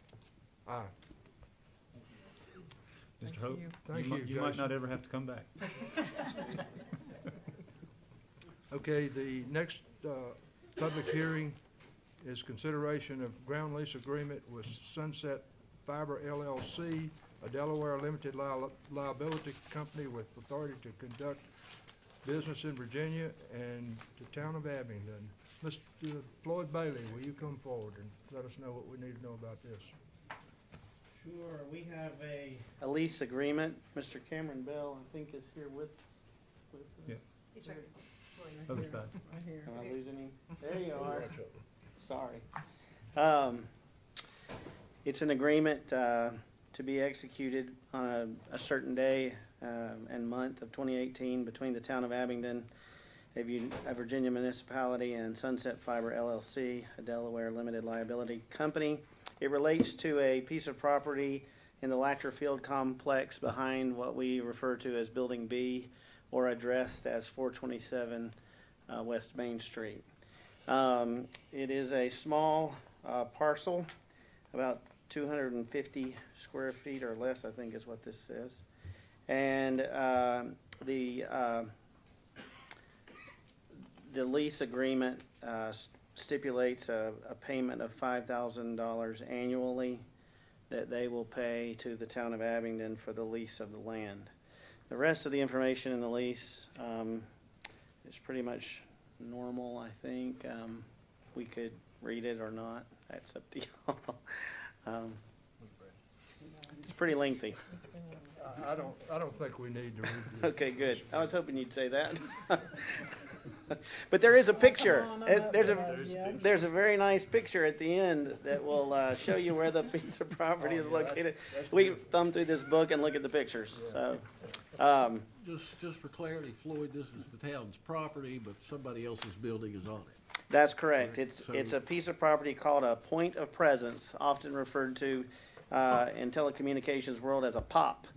Aye. Mr. Hope, Thank you you, might Jason. not ever have to come back. Okay, the next public hearing is consideration of ground lease agreement with Sunset Fiber LLC, a Delaware limited liability company with authority to conduct business in Virginia and the town of Abingdon. Mr. Floyd Bailey, will you come forward and let us know what we need to know about this? Sure, we have a lease agreement. Mr. Cameron Bell, I think, is here with us. Yeah. He's right. Other side. Right here. Am I losing him? There you are. Sorry. It's an agreement to be executed on a certain day and month of 2018 between the town of Abingdon, a Virginia municipality, and Sunset Fiber LLC, a Delaware limited liability company. It relates to a piece of property in the Latcher Field complex behind what we refer to as Building B, or addressed as 427 West Main Street. It is a small parcel, about 250 square feet or less, I think is what this says. And the lease agreement stipulates a payment of $5,000 annually that they will pay to the town of Abingdon for the lease of the land. The rest of the information in the lease is pretty much normal, I think. We could read it or not. That's up to y'all. It's pretty lengthy. I don't think we need to read this. Okay, good. I was hoping you'd say that. But there is a picture. There's a very nice picture at the end that will show you where the piece of property is located. We thumb through this book and look at the pictures, so. Just for clarity, Floyd, this is the town's property, but somebody else's building is on it. That's correct. It's a piece of property called a point of presence, often referred to in telecommunications world as a POP.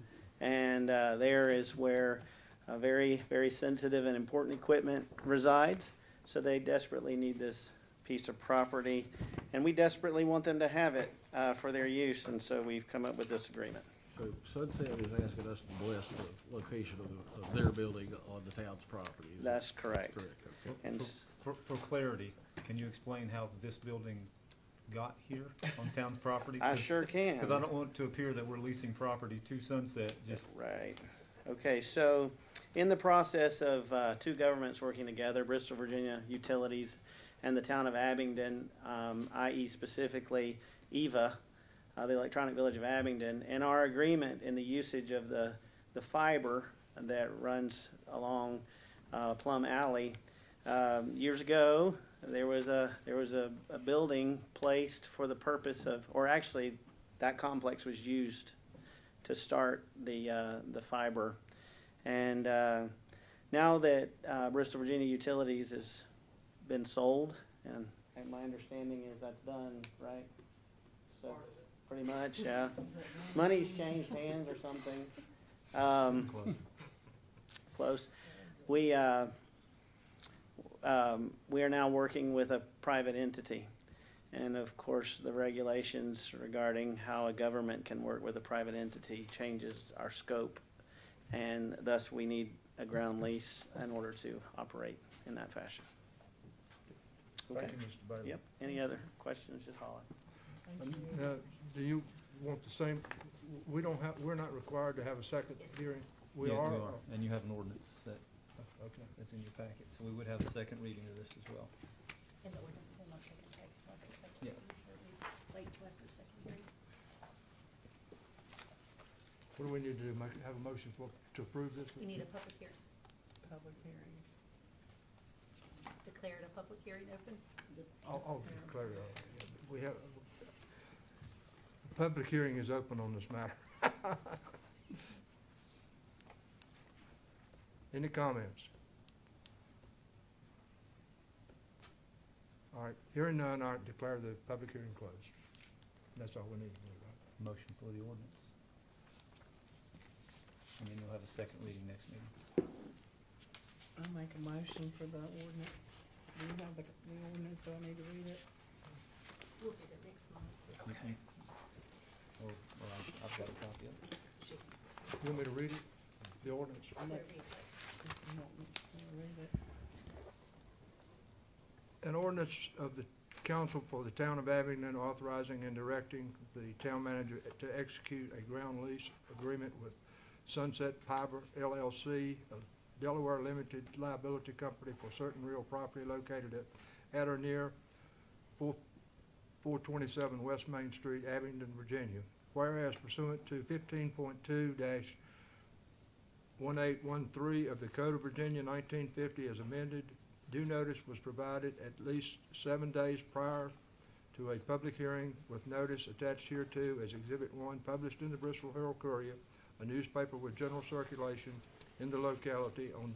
And there is where very, very sensitive and important equipment resides. So they desperately need this piece of property, and we desperately want them to have it for their use, and so we've come up with this agreement. So Sunset is asking us to bless the location of their building on the town's property. That's correct. Correct, okay. And For clarity, can you explain how this building got here on town's property? I sure can. Because I don't want it to appear that we're leasing property to Sunset, just. Right. Okay, so in the process of two governments working together, Bristol, Virginia Utilities and the town of Abingdon, i.e. specifically EVA, the Electronic Village of Abingdon, and our agreement in the usage of the fiber that runs along Plum Alley. Years ago, there was a building placed for the purpose of, or actually, that complex was used to start the fiber. And now that Bristol, Virginia Utilities has been sold, and my understanding is that's done, right? So, pretty much, yeah. Money's changed hands or something. Close. We are now working with a private entity. And of course, the regulations regarding how a government can work with a private entity changes our scope. And thus, we need a ground lease in order to operate in that fashion. Okay. Thank you, Mr. Bailey. Yep. Any other questions, just holler. Now, do you want the same, we're not required to have a second hearing? We Yeah, are? and you have an ordinance Okay. that's in your packet, so we would have a second reading of this as well. And the ordinance will not take effect until the second Yeah. reading. Wait till after the second hearing. What do we need to do, have a motion to approve this? We need a public hearing. Public hearing. Declare it a public hearing open. I'll declare it. We have, the public hearing is open on this matter. Any comments? All right, hearing none, I declare the public hearing closed. That's all we need to do, right? Motion for the ordinance. And then you'll have a second reading next meeting. I'll make a motion for the ordinance. Do you have the ordinance, so I need to read it? We'll get it next month. Okay. Or I've got a copy of it. You want me to read it, the ordinance? You want me to read it? An ordinance of the council for the town of Abingdon authorizing and directing the town manager to execute a ground lease agreement with Sunset Fiber LLC, a Delaware limited liability company for certain real property located at or near 427 West Main Street, Abingdon, Virginia. Whereas pursuant to 15.2-1813 of the Code of Virginia 1950 as amended, due notice was provided at least 7 days prior to a public hearing with notice attached hereto as Exhibit 1, published in the Bristol Herald Courier, a newspaper with general circulation in the locality on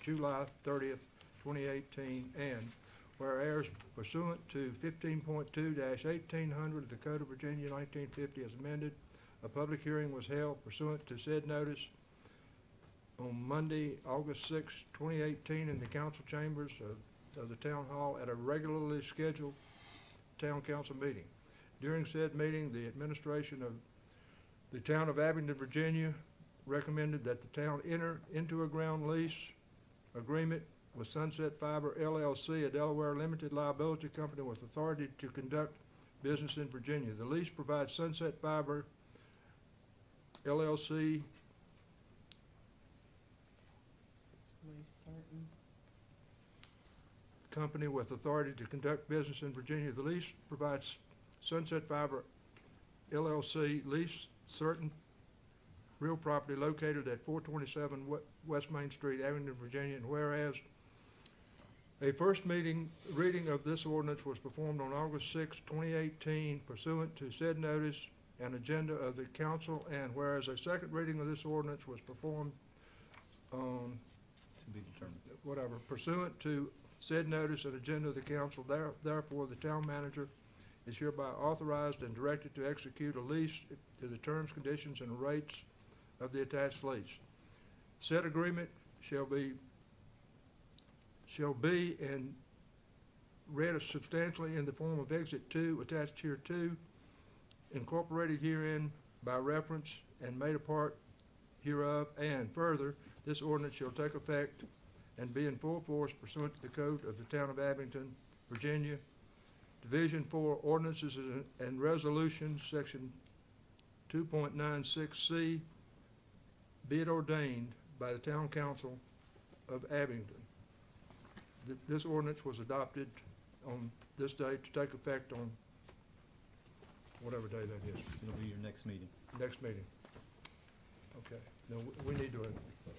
July 30th, 2018, and whereas pursuant to 15.2-1800 of the Code of Virginia 1950 as amended, a public hearing was held pursuant to said notice on Monday, August 6, 2018, in the council chambers of the town hall at a regularly scheduled town council meeting. During said meeting, the administration of the town of Abingdon, Virginia, recommended that the town enter into a ground lease agreement with Sunset Fiber LLC, a Delaware limited liability company with authority to conduct business in Virginia. The lease provides Sunset Fiber LLC Certain. company with authority to conduct business in Virginia. The lease provides Sunset Fiber LLC lease certain real property located at 427 West Main Street, Abingdon, Virginia, and whereas a first reading of this ordinance was performed on August 6, 2018 pursuant to said notice and agenda of the council, and whereas a second reading of this ordinance was performed on To be determined. whatever, pursuant to said notice and agenda of the council, therefore the town manager is hereby authorized and directed to execute a lease to the terms, conditions, and rates of the attached lease. Said agreement shall be and read substantially in the form of Exhibit 2, attached here 2, incorporated herein by reference and made a part hereof, and further, this ordinance shall take effect and be in full force pursuant to the code of the town of Abingdon, Virginia, Division 4 Ordinances and Resolutions, Section 2.96C, be it ordained by the town council of Abingdon. This ordinance was adopted on this date to take effect on whatever day that is, It'll be your next meeting. next meeting. Okay, now, we need to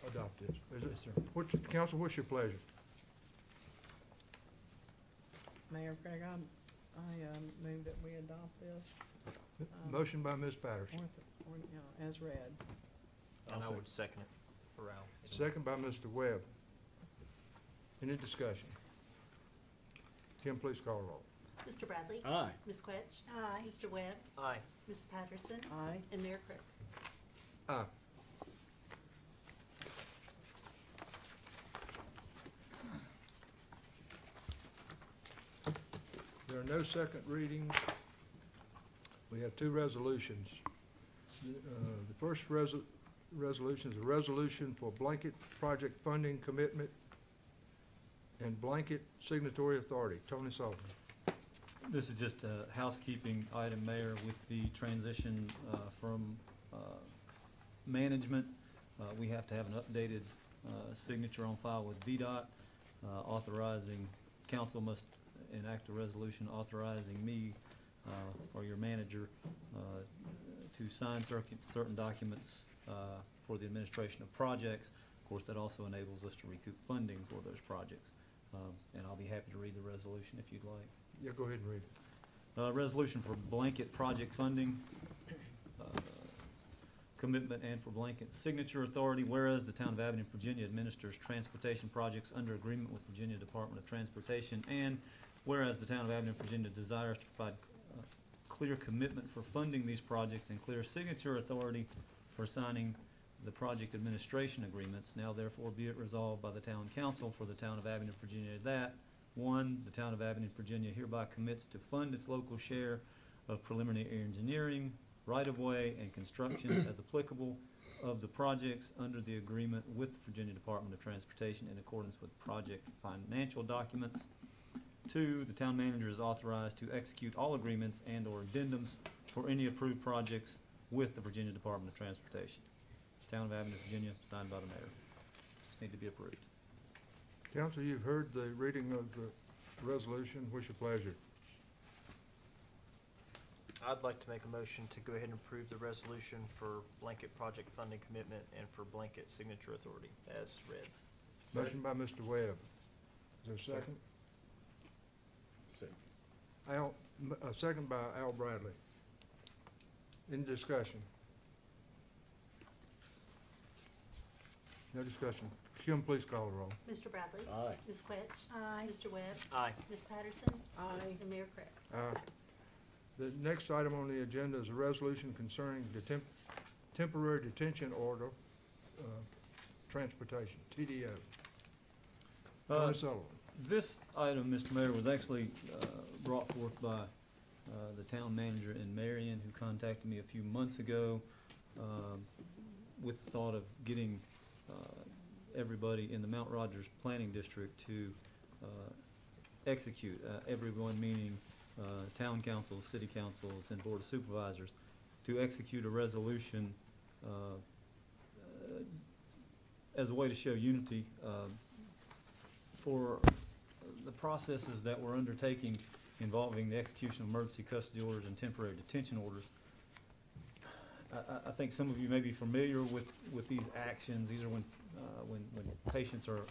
adopt this. Is it, Yes, sir. Council, what's your pleasure? Mayor Craig, I move that we adopt this, Motion by Ms. Patterson, as read. And I would second it for Al. second by Mr. Webb. Any discussion? Kim, please call the roll. Mr. Bradley? Aye. Ms. Quetch? Aye. Mr. Webb? Aye. Ms. Patterson? Aye. And Mayor Crick? Aye. There are no second readings. We have two resolutions. The first resolution is a resolution for blanket project funding commitment and blanket signatory authority. Tony Sullivan. This is just a housekeeping item, Mayor, with the transition from management. We have to have an updated signature on file with VDOT authorizing, council must enact a resolution authorizing me or your manager to sign certain documents for the administration of projects. Of course, that also enables us to recoup funding for those projects. And I'll be happy to read the resolution if you'd like. Yeah, go ahead and read it. Resolution for blanket project funding, commitment and for blanket signature authority. Whereas the town of Abingdon, Virginia administers transportation projects under agreement with Virginia Department of Transportation, and whereas the town of Abingdon, Virginia desires to provide clear commitment for funding these projects and clear signature authority for signing the project administration agreements, now therefore be it resolved by the town council for the town of Abingdon, Virginia, that one, the town of Abingdon, Virginia hereby commits to fund its local share of preliminary engineering, right-of-way, and construction as applicable of the projects under the agreement with the Virginia Department of Transportation in accordance with project financial documents. Two, the town manager is authorized to execute all agreements and/or addendums for any approved projects with the Virginia Department of Transportation. Town of Abingdon, Virginia, signed by the mayor. Just need to be approved. Council, you've heard the reading of the resolution. What's your pleasure? I'd like to make a motion to go ahead and approve the resolution for blanket project funding commitment and for blanket signature authority as read. Motion by Mr. Webb. Is there a second? Second by Al Bradley. Any discussion? No discussion. Kim, please call the roll. Mr. Bradley? Aye. Ms. Quetch? Aye. Mr. Webb? Aye. Ms. Patterson? Aye. And Mayor Crick? The next item on the agenda is a resolution concerning the temporary detention order, transportation, TDO. Tony Sullivan. This item, Mr. Mayor, was actually brought forth by the town manager in Marion, who contacted me a few months ago with the thought of getting everybody in the Mount Rogers Planning District to execute, everyone meaning town councils, city councils, and board of supervisors, to execute a resolution as a way to show unity for the processes that we're undertaking involving the execution of emergency custody orders and temporary detention orders. I think some of you may be familiar with these actions. These are when patients are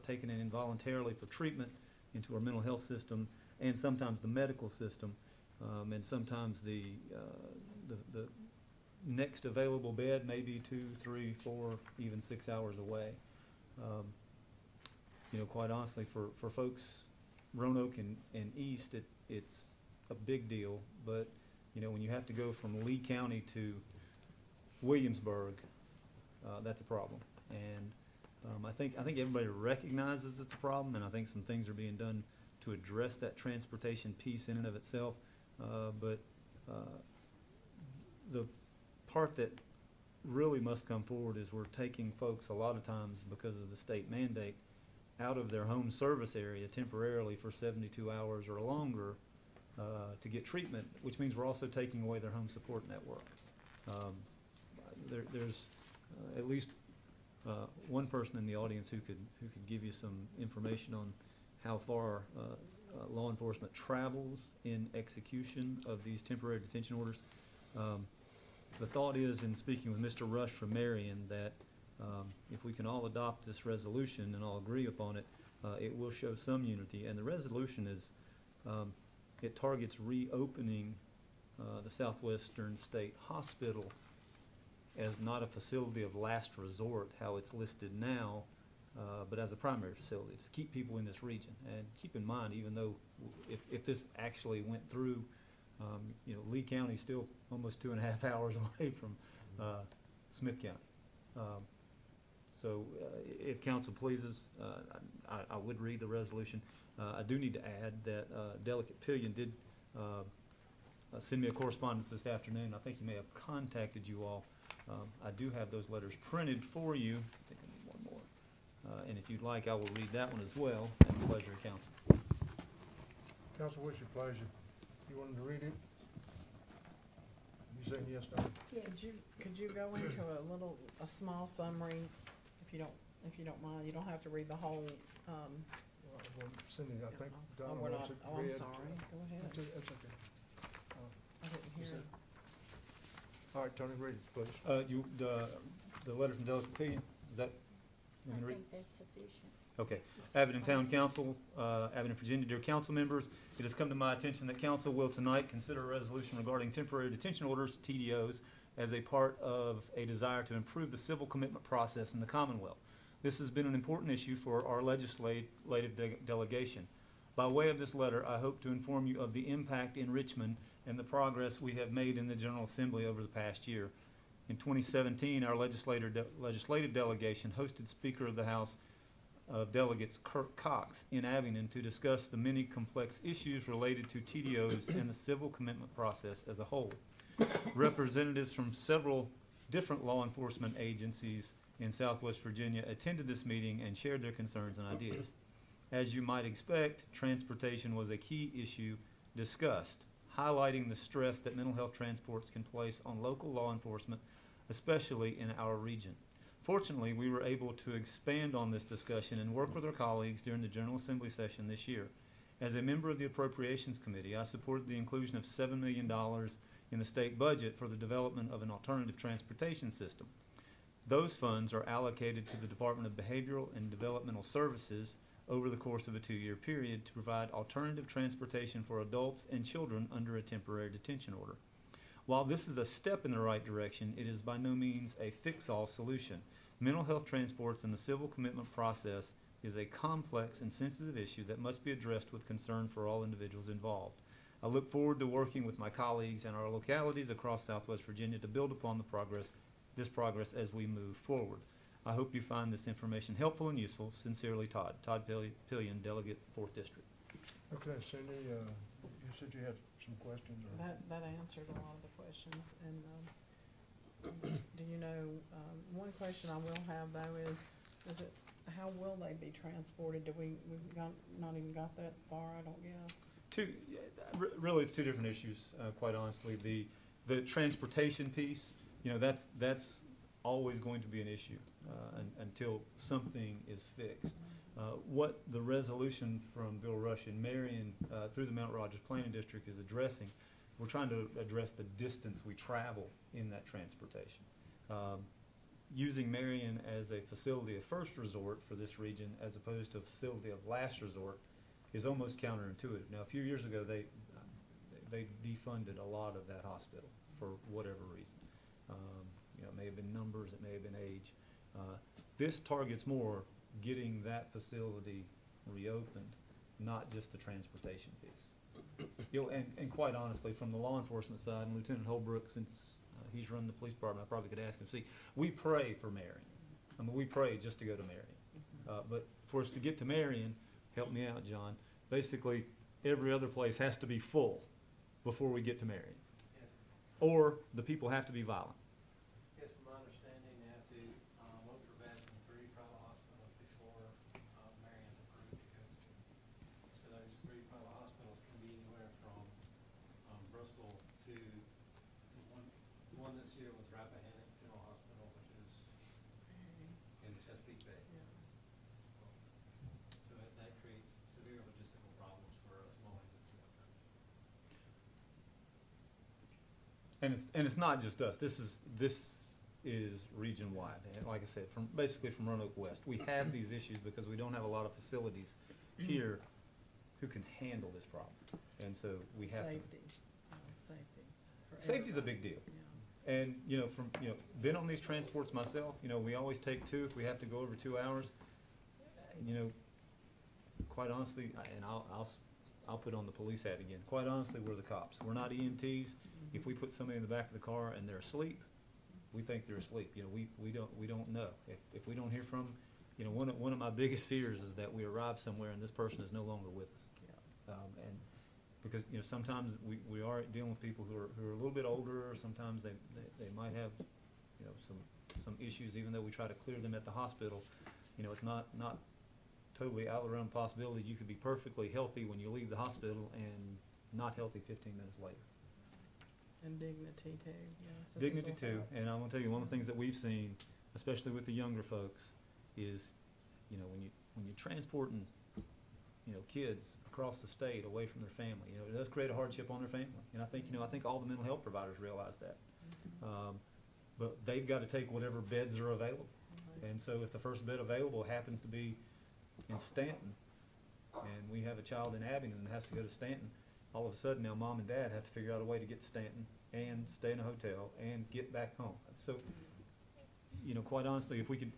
taken in involuntarily for treatment into our mental health system and sometimes the medical system, and sometimes the next available bed may be 2, 3, 4, even 6 hours away. You know, quite honestly, for folks Roanoke and East, it's a big deal, but you know, when you have to go from Lee County to Williamsburg, that's a problem. And I think everybody recognizes it's a problem, and I think some things are being done to address that transportation piece in and of itself. But the part that really must come forward is we're taking folks a lot of times because of the state mandate out of their home service area temporarily for 72 hours or longer to get treatment, which means we're also taking away their home support network. There's at least one person in the audience who could give you some information on how far law enforcement travels in execution of these temporary detention orders. The thought is, in speaking with Mr. Rush from Marion, that if we can all adopt this resolution and all agree upon it, it will show some unity. And the resolution is, it targets reopening the Southwestern State Hospital as not a facility of last resort, how it's listed now, but as a primary facility. It's to keep people in this region. And keep in mind, even though if this actually went through, you know, Lee County is still almost 2.5 hours away from Smith County. So if council pleases, I would read the resolution. I do need to add that Delegate Pillion did send me a correspondence this afternoon. I think he may have contacted you all. I do have those letters printed for you. I think I need one more. And if you'd like, I will read that one as well, at the pleasure of council. Council, what's your pleasure? You wanted to read it? You saying yes, Don? Could you go into a small summary, if you don't mind? You don't have to read the whole, Well, Cindy, I think Don we're wants not, it read. I'm sorry, go ahead. That's okay. I didn't hear it. All right, Tony, read it, please. The letter from Delegate Pillion, is that? you want me to read? that's sufficient. Okay. Abingdon Town Council, Abingdon, Virginia, dear council members, it has come to my attention that council will tonight consider a resolution regarding temporary detention orders, TDOs, as a part of a desire to improve the civil commitment process in the Commonwealth. This has been an important issue for our legislative delegation. By way of this letter, I hope to inform you of the impact in Richmond and the progress we have made in the General Assembly over the past year. In 2017, our legislative delegation hosted Speaker of the House of Delegates Kirk Cox in Abingdon to discuss the many complex issues related to TDOs and the civil commitment process as a whole. Representatives from several different law enforcement agencies in Southwest Virginia attended this meeting and shared their concerns and ideas. As you might expect, transportation was a key issue discussed, highlighting the stress that mental health transports can place on local law enforcement, especially in our region. Fortunately, we were able to expand on this discussion and work with our colleagues during the General Assembly session this year. As a member of the Appropriations Committee, I supported the inclusion of $7 million in the state budget for the development of an alternative transportation system. Those funds are allocated to the Department of Behavioral and Developmental Services over the course of a 2-year period to provide alternative transportation for adults and children under a temporary detention order. While this is a step in the right direction, it is by no means a fix-all solution. Mental health transports and the civil commitment process is a complex and sensitive issue that must be addressed with concern for all individuals involved. I look forward to working with my colleagues and our localities across Southwest Virginia to build upon this progress as we move forward. I hope you find this information helpful and useful. Sincerely, Todd. Todd Pillion, Delegate, 4th District. Okay, Cindy, you said you had some questions, or? That answered a lot of the questions, and, do you know, one question I will have though is how will they be transported? We've not even got that far, I don't guess. Really, it's two different issues, quite honestly. The transportation piece, you know, that's always going to be an issue until something is fixed. What the resolution from Bill Rush and Marion through the Mount Rogers Planning District is addressing we're trying to address the distance we travel in that transportation. Using Marion as a facility of first resort for this region as opposed to a facility of last resort is almost counterintuitive. Now, a few years ago, they defunded a lot of that hospital for whatever reason. You know, it may have been numbers, it may have been age. This targets more getting that facility reopened, not just the transportation piece. You know, and quite honestly, from the law enforcement side, and Lieutenant Holbrook, since he's run the police department, I probably could ask him, see, we pray for Marion. I mean, we pray just to go to Marion. But for us to get to Marion, help me out, John, basically every other place has to be full before we get to Marion. Yes. Or the people have to be violent. Yes, from my understanding, they have to look for vets in 3 private hospitals before Marion's approved to go to. So those 3 private hospitals can be anywhere from Bristol to the one this year was Rappahannock General Hospital, which is in Chesapeake Bay. So that creates severe logistical problems for a small agency like that. And it's not just us. This is region wide. And like I said, basically from Roanoke West, we have these issues because we don't have a lot of facilities here who can handle this problem. And so we have safety's a big deal. And been on these transports myself. We always take 2 if we have to go over 2 hours. Quite honestly, and I'll put on the police hat again. Quite honestly, we're the cops. We're not EMTs. If we put somebody in the back of the car and they're asleep, we think they're asleep. We don't know. If we don't hear from them, one of my biggest fears is that we arrive somewhere and this person is no longer with us. And because sometimes we are dealing with people who are a little bit older, or sometimes they might have some issues, even though we try to clear them at the hospital. It's not totally out of the realm of possibility. You could be perfectly healthy when you leave the hospital and not healthy 15 minutes later. And dignity too, so Dignity too, and I'm gonna tell you, one of the things that we've seen, especially with the younger folks, is, when you're transporting, kids across the state away from their family, it does create a hardship on their family. And I think all the mental health providers realize that. But they've got to take whatever beds are available. And so if the first bed available happens to be in Stanton, and we have a child in Abingdon that has to go to Stanton, all of a sudden now mom and dad have to figure out a way to get to Stanton and stay in a hotel and get back home. So, quite honestly, if we could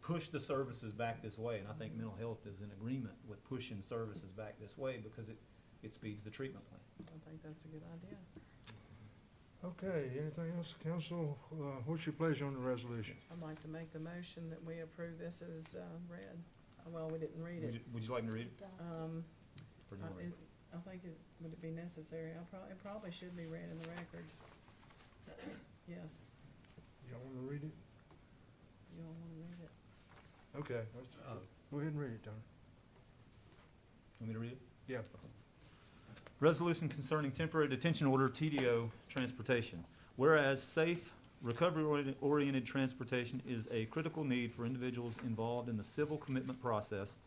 push the services back this way, and I think mental health is in agreement with pushing services back this way because it speeds the treatment plan. I think that's a good idea. Okay, anything else, council? What's your pleasure on the resolution? I'd like to make the motion that we approve this as read. Well, we didn't read it. Would you like me to read it? Or do you want to read it? I think would it be necessary? It probably should be read in the record. Yes. Y'all want to read it? You all want to read it? Okay, go ahead and read it, Tony. Want me to read it? Yeah. Resolution concerning temporary detention order, TDO, transportation. Whereas safe, recovery-oriented transportation is a critical need for individuals involved in the civil commitment process,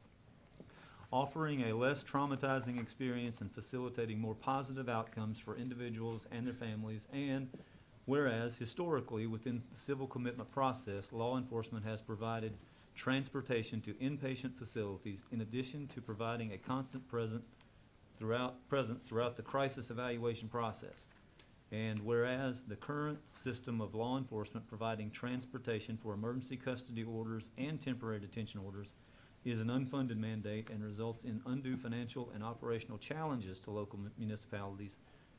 offering a less traumatizing experience and facilitating more positive outcomes for individuals and their families. And whereas historically, within the civil commitment process, law enforcement has provided transportation to inpatient facilities in addition to providing a constant presence throughout the crisis evaluation process. And whereas the current system of law enforcement providing transportation for emergency custody orders and temporary detention orders is an unfunded mandate and results in undue financial and operational challenges to local municipalities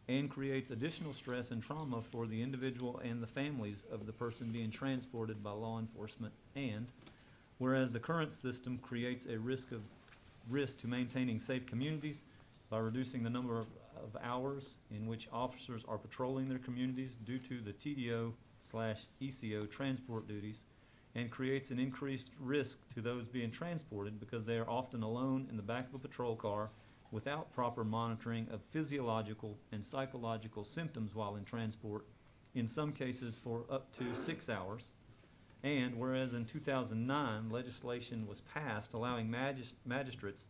and creates additional stress and trauma for the individual and the families of the person being transported by law enforcement. And whereas the current system creates a risk to maintaining safe communities by reducing the number of hours in which officers are patrolling their communities due to the TDO/ECO transport duties, and creates an increased risk to those being transported because they are often alone in the back of a patrol car without proper monitoring of physiological and psychological symptoms while in transport, in some cases for up to 6 hours. And whereas in 2009, legislation was passed allowing magistrates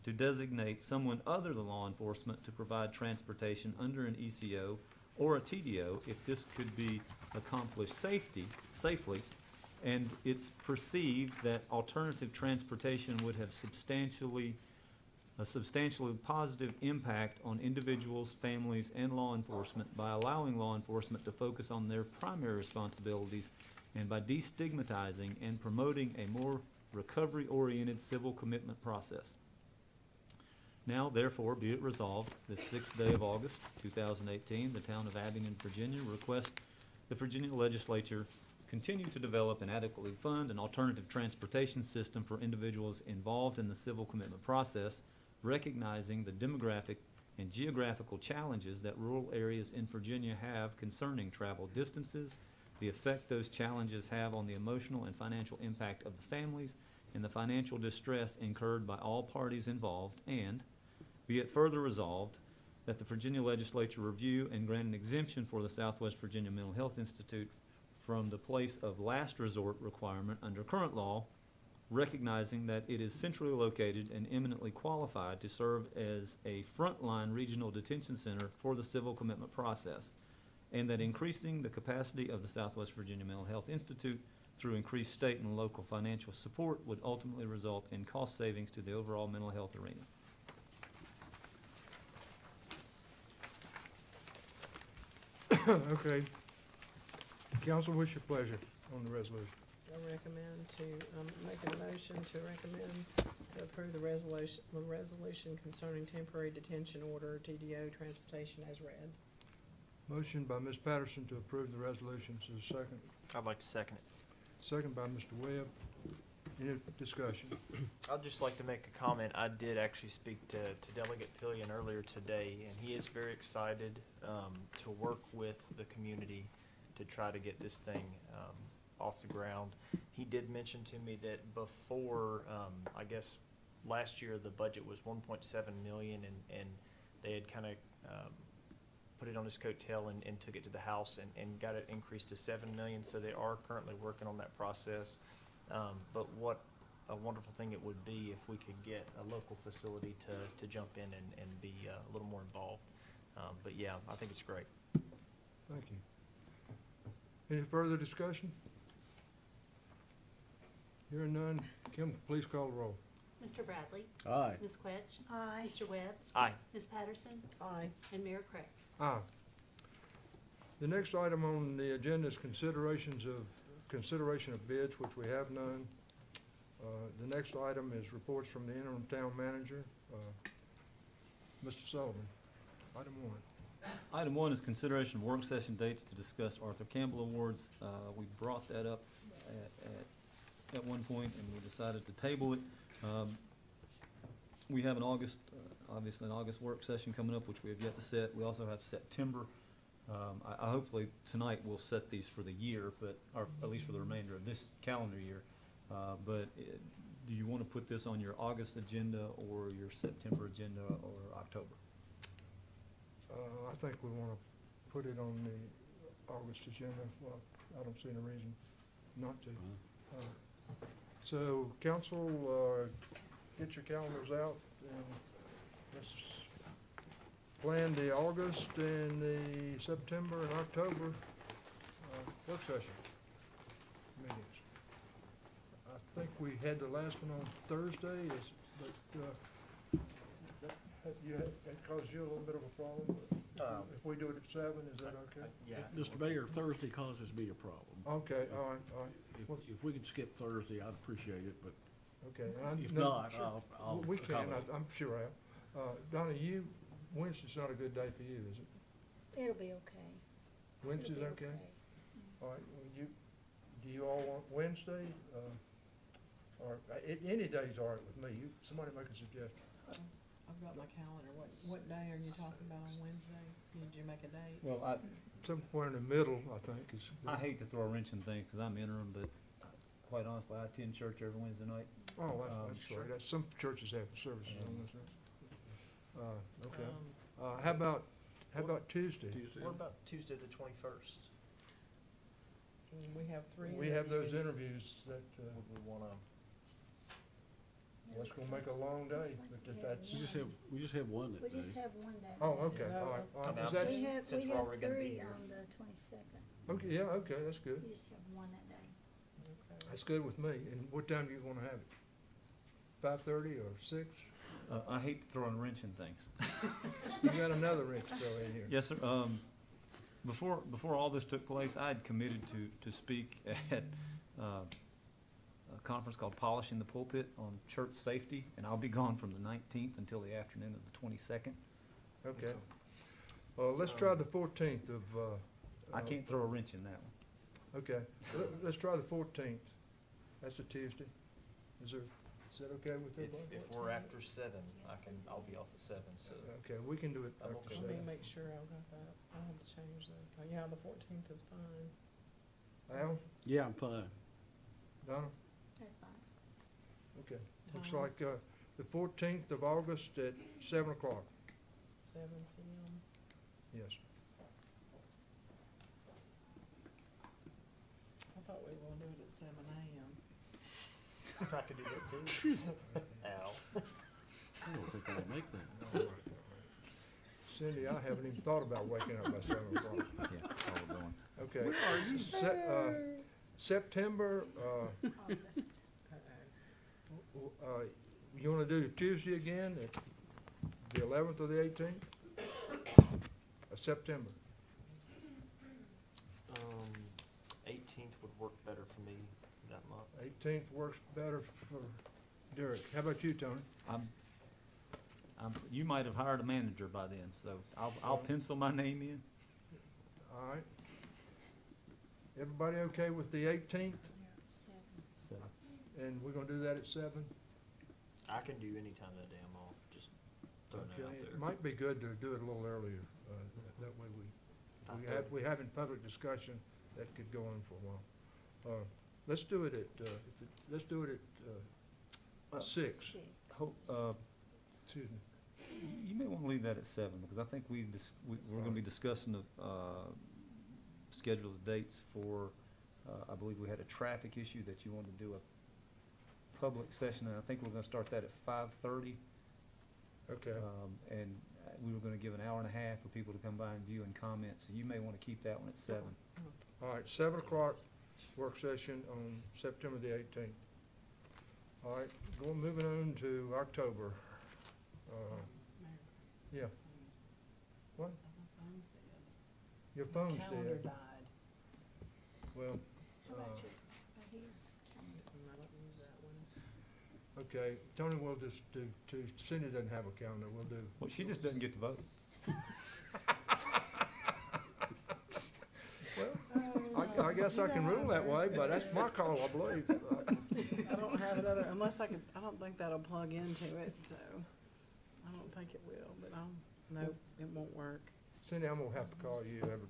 to designate someone other than law enforcement to provide transportation under an ECO or a TDO if this could be accomplished safely, and it's perceived that alternative transportation would have a substantially positive impact on individuals, families, and law enforcement by allowing law enforcement to focus on their primary responsibilities and by destigmatizing and promoting a more recovery-oriented civil commitment process. Now, therefore, be it resolved, the 6th day of August, 2018, the town of Abingdon, Virginia, requests the Virginia legislature continue to develop and adequately fund an alternative transportation system for individuals involved in the civil commitment process, recognizing the demographic and geographical challenges that rural areas in Virginia have concerning travel distances, the effect those challenges have on the emotional and financial impact of the families, and the financial distress incurred by all parties involved, and be it further resolved that the Virginia legislature review and grant an exemption for the Southwest Virginia Mental Health Institute from the place of last resort requirement under current law, recognizing that it is centrally located and eminently qualified to serve as a frontline regional detention center for the civil commitment process, and that increasing the capacity of the Southwest Virginia Mental Health Institute through increased state and local financial support would ultimately result in cost savings to the overall mental health arena. Okay. Council, what's your pleasure on the resolution? I recommend to, make a motion to recommend to approve the resolution concerning temporary detention order, TDO transportation as read. Motion by Ms. Patterson to approve the resolution. Is there a second? I'd like to second it. Second by Mr. Webb. Any discussion? I'd just like to make a comment. I did actually speak to Delegate Pillion earlier today, and he is very excited to work with the community to try to get this thing off the ground. He did mention to me that before, I guess, last year the budget was 1.7 million, and they had kind of put it on his coattail and took it to the House and got it increased to 7 million. So they are currently working on that process. But what a wonderful thing it would be if we could get a local facility to jump in and be a little more involved. But yeah, I think it's great. Thank you. Any further discussion? Hearing none, Kim, please call the roll. Mr. Bradley? Aye. Ms. Quetch? Aye. Mr. Webb? Aye. Ms. Patterson? Aye. And Mayor Craig? Aye. The next item on the agenda is consideration of bids, which we have none. The next item is reports from the interim town manager. Mr. Sullivan, item 1. Item 1 is consideration of work session dates to discuss Arthur Campbell Awards. We brought that up at one point, and we decided to table it. We have obviously an August work session coming up, which we have yet to set. We also have September. I hopefully tonight we'll set these for the year, or at least for the remainder of this calendar year. Do you want to put this on your August agenda or your September agenda or October? I think we want to put it on the August agenda. Well, I don't see any reason not to. So, council, get your calendars out and let's plan the August and the September and October work session meetings. I think we had the last one on Thursday, that caused you a little bit of a problem. If we do it at 7, is that okay? Yeah. Mr. Mayor, Thursday causes me a problem. Okay, all right. If we could skip Thursday, I'd appreciate it, but Okay. if No, not, sure. I'll We can, accommodate. I'm sure I will. Donna, Wednesday's not a good day for you, is it? It'll be okay. Wednesday's okay? All right, well, do you all want Wednesday? Or, any day's all right with me. Somebody make a suggestion. I've got my calendar. What day are you talking about on Wednesday? Did you make a date? Well, Somewhere in the middle, I think, is. I hate to throw a wrench in things because I'm interim, but quite honestly, I attend church every Wednesday night. Oh, that's Sure. great. Some churches have services on this. Okay. How about Tuesday? What about Tuesday the 21st? We have 3 We have those interviews that, Would we want to? That's gonna make a long day, but if that's, We just have one that We day. just have one that. oh, day. okay, all right, all right. Now, Is that, We have, Since we we're have already gonna be 3 here. on the 22nd. okay, yeah, okay, that's good. We just have one that day. That's good with me. And what time do you wanna have it? 5:30 or 6? I hate to throw a wrench in things. You got another wrench to throw in here. Yes, sir. Before all this took place, I had committed to speak at a conference called Polishing the Pulpit on church safety, and I'll be gone from the 19th until the afternoon of the 22nd. Okay. Let's try the 14th of, I can't throw a wrench in that one. okay. Let's try the 14th. That's a Tuesday. Is that okay with everybody? If we're after 7, I'll be off at 7, so. Okay, we can do it I'm after okay. Let me 7. make sure I've got that. I had to change that. Yeah, the 14th is fine. Al, Yeah, I'm fine. Donna? That's fine. Okay. Looks like, the 14th of August at 7 o'clock. 7 p.m. Yes. I thought we were gonna do it at 7 a.m. I could do that too. Ow. I don't think I'll make that. Cindy, I haven't even thought about waking up by 7 o'clock. Yeah, that's all we're doing. Okay. September, August. you wanna do Tuesday again, at the 11th or the 18th? September. 18th would work better for me that month. 18th works better for Derek. How about you, Tony? You might have hired a manager by then, so I'll pencil my name in. All right. Everybody okay with the 18th? 7. And we're gonna do that at 7? I can do any time that day I'm off, just throwing it Okay, out it there. might be good to do it a little earlier, that way we having public discussion that could go on for a while. Let's do it at, let's do it at, 6. Excuse me. You may want to leave that at 7, because I think we're going to be discussing the schedule of dates for, I believe we had a traffic issue that you wanted to do a public session, and I think we're going to start that at 5:30. Okay. And we were going to give an hour and a half for people to come by and view and comment, so you may want to keep that one at 7. All right, 7 o'clock work session on September the 18th. All right, moving on to October. Yeah. What? My phone's dead. Your phone's Calendar dead. died. Well, How about you? Right here. I don't use that one. okay, Tony will just do two. Cindy doesn't have a calendar, we'll do. Well, she just doesn't get to vote. I guess I can rule that way, but that's my call, I believe. I don't have it other, unless I don't think that'll plug into it, so I don't think it will, but no, it won't work. Cindy, I'm gonna have to call you every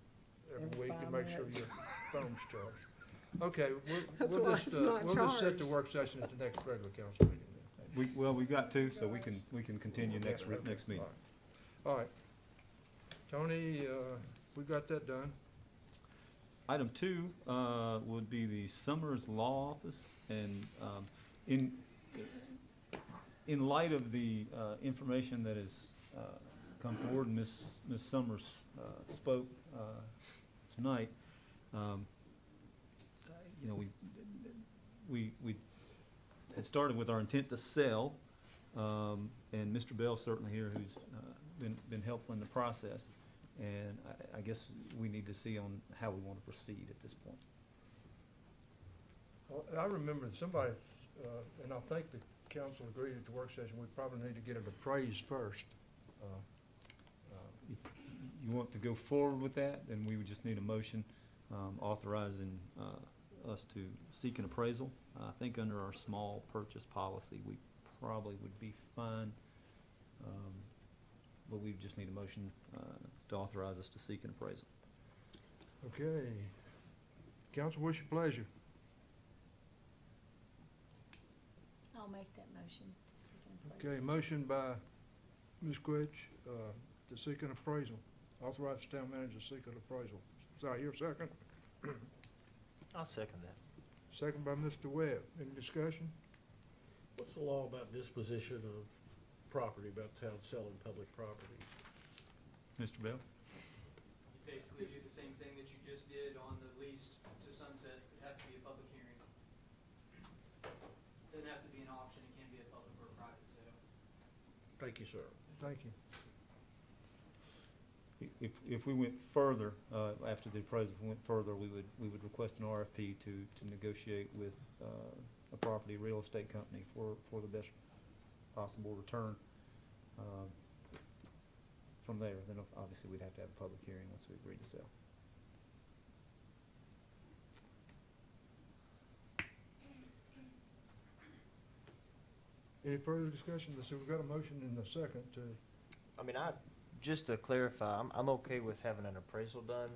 Every week 5 and make sure minutes. your phone's charged. Okay, That's we'll why just, it's not we'll just set the charged. work session at the next regular council meeting then. We've got 2, so we can continue Okay, next okay, meeting. all right. Tony, we got that done. Item 2 would be the Summers Law Office, and in light of the information that has come forward, and Ms. Summers spoke tonight, you know, we had started with our intent to sell, and Mr. Bell's certainly here, who's been helpful in the process. And I guess we need to see on how we want to proceed at this point. Well, I remember somebody, and I think the council agreed at the work session, we probably need to get it appraised first. If you want to go forward with that, then we would just need a motion authorizing us to seek an appraisal. I think under our small purchase policy, we probably would be fine. But we just need a motion to authorize us to seek an appraisal. Okay. Council, what's your pleasure? I'll make that motion to seek an appraisal. Okay, motion by Ms. Quich, to seek an appraisal. Authorize the town manager to seek an appraisal. Sorry, your second? I'll second that. Second by Mr. Webb. Any discussion? What's the law about disposition of property, about town selling public property? Mr. Bell? You basically do the same thing that you just did on the lease to sunset. It has to be a public hearing. Doesn't have to be an auction. It can be a public or a private sale. Thank you, sir. Thank you. If we went further, after the appraisal, if we went further, we would request an RFP to negotiate with, a property real estate company for the best possible return. From there, then obviously we'd have to have a public hearing once we agree to sell. Any further discussion? So we've got a motion and a second to, I mean, just to clarify, I'm okay with having an appraisal done.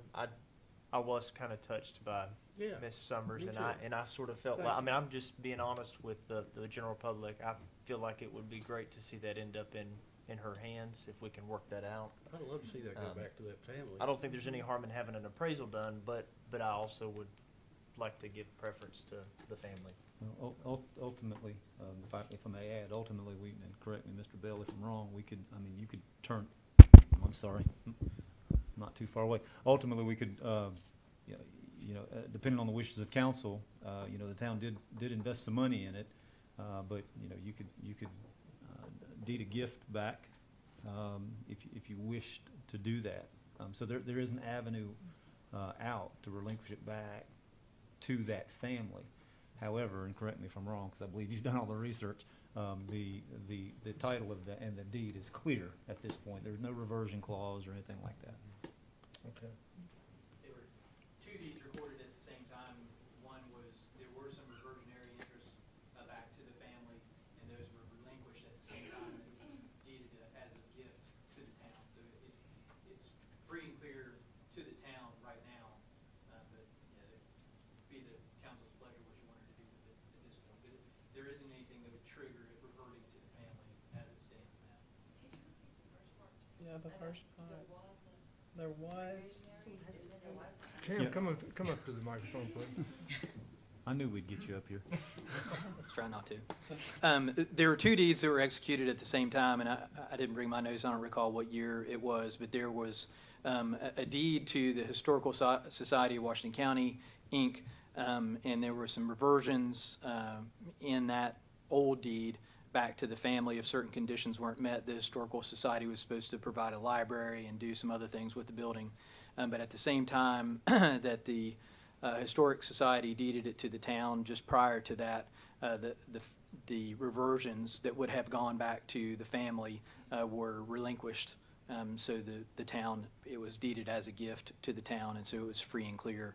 I was kind of touched by Yeah, Ms. Summers, me and I sort of felt Thank like, I you. mean, I'm just being honest with the general public. I feel like it would be great to see that end up in her hands if we can work that out. I'd love to see that go back to that family. I don't think there's any harm in having an appraisal done, but I also would like to give preference to the family. Well, ultimately, if I may add, ultimately, and correct me, Mr. Bell, if I'm wrong, you could turn, I'm sorry, I'm not too far away. Ultimately, we could, depending on the wishes of council, the town did invest some money in it, but, you could deed a gift back, if you wished to do that. So there is an avenue, out to relinquish it back to that family. However, and correct me if I'm wrong, because I believe you've done all the research, the title of and the deed is clear at this point. There's no reversion clause or anything like that. okay. There were two deeds recorded at the same time. One was, there were some reversionary interests back to the family, and those were relinquished at the same time. It was deeded as a gift to the town. So it's free and clear to the town right now, but it'd be the council's pleasure what you wanted to do with it at this point. But there isn't anything that would trigger it reverting to the family as it stands now. Yeah, the first part. There was. Cam, come up to the microphone, please. I knew we'd get you up here. Let's try not to. There were two deeds that were executed at the same time, and I didn't bring my notes. I don't recall what year it was, but there was a deed to the Historical Society of Washington County, Inc., and there were some reversions in that old deed back to the family. If certain conditions weren't met, the Historical Society was supposed to provide a library and do some other things with the building. But at the same time that the Historic Society deeded it to the town, just prior to that, the reversions that would have gone back to the family were relinquished. So the town, it was deeded as a gift to the town, and so it was free and clear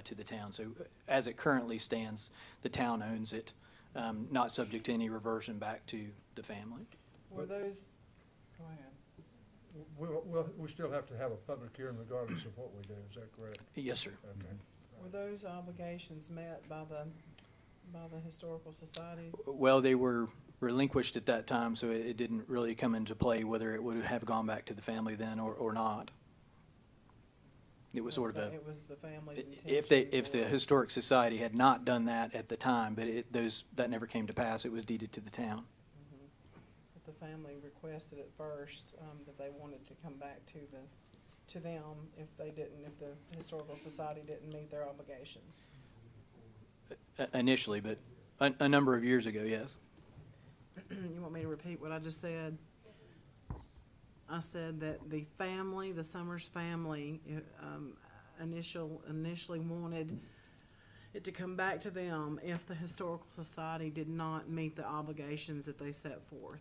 to the town. So as it currently stands, the town owns it, not subject to any reversion back to the family. Were those, go ahead. We still have to have a public hearing regardless of what we do, is that correct? Yes, sir. Okay. Were those obligations met by the Historical Society? Well, they were relinquished at that time, so it didn't really come into play whether it would have gone back to the family then or not. It was sort of a, It was the family's intention. if the Historic Society had not done that at the time, but that never came to pass, it was deeded to the town. But the family requested at first, that they wanted to come back to them if the Historical Society didn't meet their obligations. Initially, but a number of years ago, yes. You want me to repeat what I just said? I said that the family, the Summers family, initially wanted it to come back to them if the Historical Society did not meet the obligations that they set forth.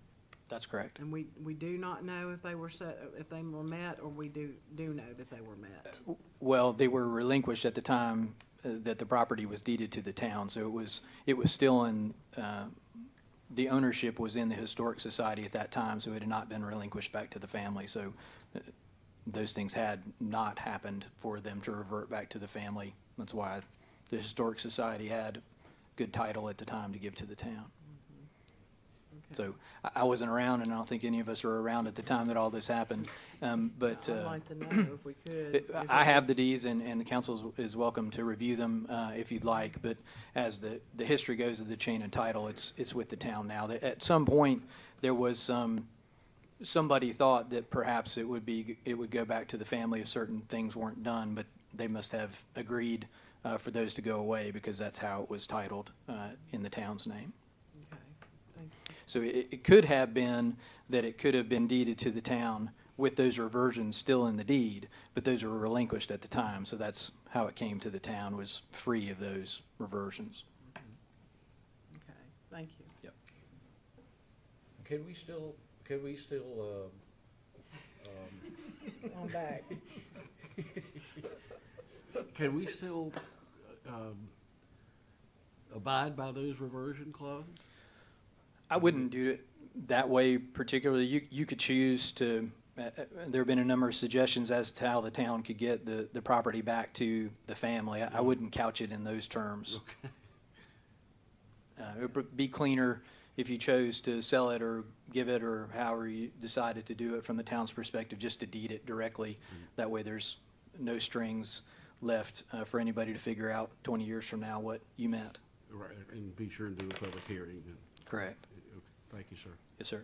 That's correct. And we do not know if they were met, or we do know that they were met. Well, they were relinquished at the time that the property was deeded to the town, so it was still in, the ownership was in the Historic Society at that time, so it had not been relinquished back to the family. So those things had not happened for them to revert back to the family. That's why the Historic Society had good title at the time to give to the town. So I wasn't around, and I don't think any of us were around at the time that all this happened. But I'd like to know if we could. if it I have the was- deeds, and the council is welcome to review them if you'd like. But as the history goes of the chain of title, it's with the town now. At some point, there was somebody thought that perhaps it would go back to the family if certain things weren't done, but they must have agreed for those to go away because that's how it was titled in the town's name. Okay, thank you. So it could have been that it could have been deeded to the town with those reversions still in the deed, but those were relinquished at the time, so that's how it came to the town, was free of those reversions. Okay, thank you. Yep. Can we still, I'm back. Can we still, abide by those reversion clauses? I wouldn't do it that way particularly. You could choose to, there have been a number of suggestions as to how the town could get the property back to the family. I wouldn't couch it in those terms. It would be cleaner if you chose to sell it or give it, or however you decided to do it from the town's perspective, just to deed it directly. That way there's no strings left for anybody to figure out 20 years from now what you meant. Right, and be sure and do a public hearing. Correct. Okay, thank you, sir. Yes, sir.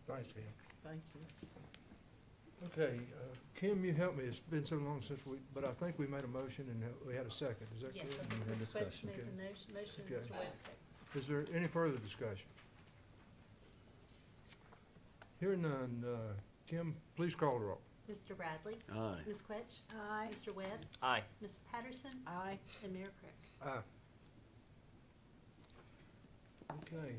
Thanks, Kim. Thank you. Okay, Kim, you helped me. It's been so long since but I think we made a motion and we had a second. Is that Yes, correct? I think had Ms. Swett discussion. made the motion, Okay. Mr. Webb seconded. Is there any further discussion? Hearing none, Kim, please call the roll. Mr. Bradley? Aye. Ms. Quetch? Aye. Mr. Webb? Aye. Ms. Patterson? Aye. And Mayor Crick. Aye. Okay,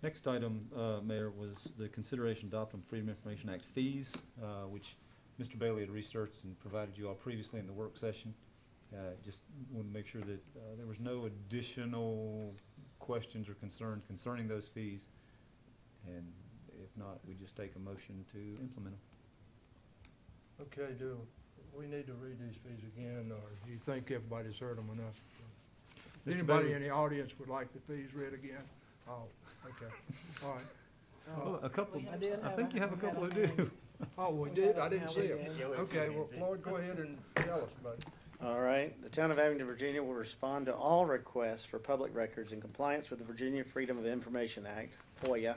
Next item, Mayor, was the consideration adopting Freedom of Information Act fees, which Mr. Bailey had researched and provided you all previously in the work session. Just want to make sure that there was no additional questions or concerns concerning those fees. And if not, we just take a motion to implement them. okay, do we need to read these fees again, or do you think everybody's heard them enough? Mr. Anybody Bailey? in the audience would like the fees read again? Oh, okay, all right. Oh, a couple, I did I have think a- you have a I had couple a who hand. do. Oh, we did? I didn't see Yeah, them. we did. Yeah, we had two Okay, well, hands in. Floyd, go ahead and tell us about it. All right, the town of Abingdon, Virginia will respond to all requests for public records in compliance with the Virginia Freedom of Information Act, FOIA,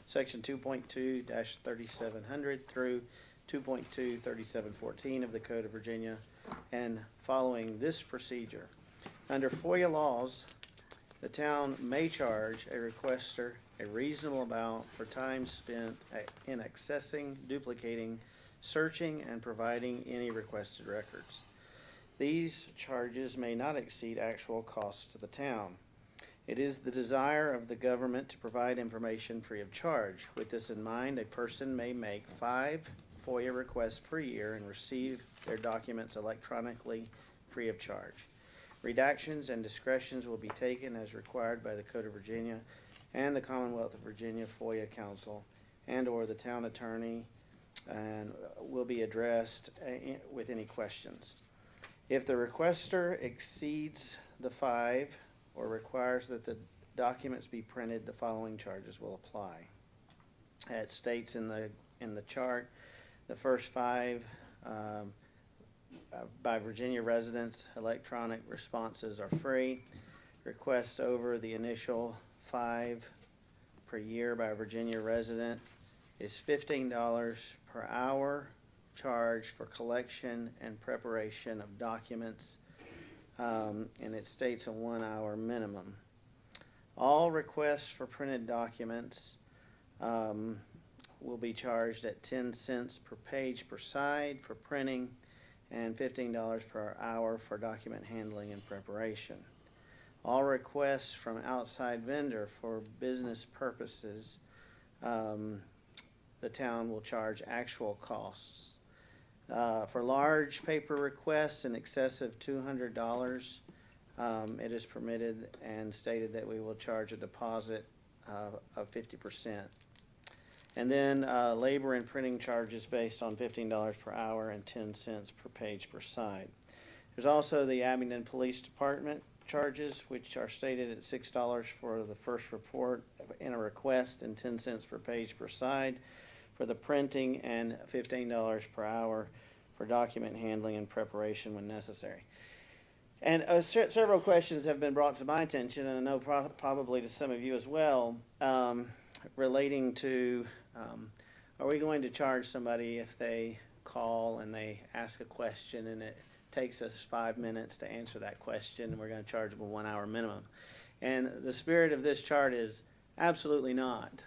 section 2.2-3700 through 2.2-3714 of the Code of Virginia, and following this procedure. Under FOIA laws, the town may charge a requester a reasonable amount for time spent in accessing, duplicating, searching, and providing any requested records. These charges may not exceed actual costs to the town. It is the desire of the government to provide information free of charge. With this in mind, a person may make 5 FOIA requests per year and receive their documents electronically free of charge. Redactions and discretions will be taken as required by the Code of Virginia and the Commonwealth of Virginia FOIA Council and/or the town attorney, and will be addressed with any questions. If the requester exceeds the 5 or requires that the documents be printed, the following charges will apply. It states in the chart, the first 5 by Virginia residents, electronic responses are free. Requests over the initial 5 per year by a Virginia resident is $15 per hour charge for collection and preparation of documents, and it states a 1-hour minimum. All requests for printed documents will be charged at 10 cents per page per side for printing and $15 per hour for document handling and preparation. All requests from outside vendor for business purposes, the town will charge actual costs. For large paper requests in excess of $200, it is permitted and stated that we will charge a deposit of 50%. And then labor and printing charges based on $15 per hour and 10 cents per page per side. There's also the Abingdon Police Department charges, which are stated at $6 for the first report and a request and 10 cents per page per side for the printing and $15 per hour for document handling and preparation when necessary. And several questions have been brought to my attention, and I know probably to some of you as well, relating to, are we going to charge somebody if they call and they ask a question and it takes us 5 minutes to answer that question, and we're going to charge them a 1 hour minimum? And the spirit of this chart is absolutely not.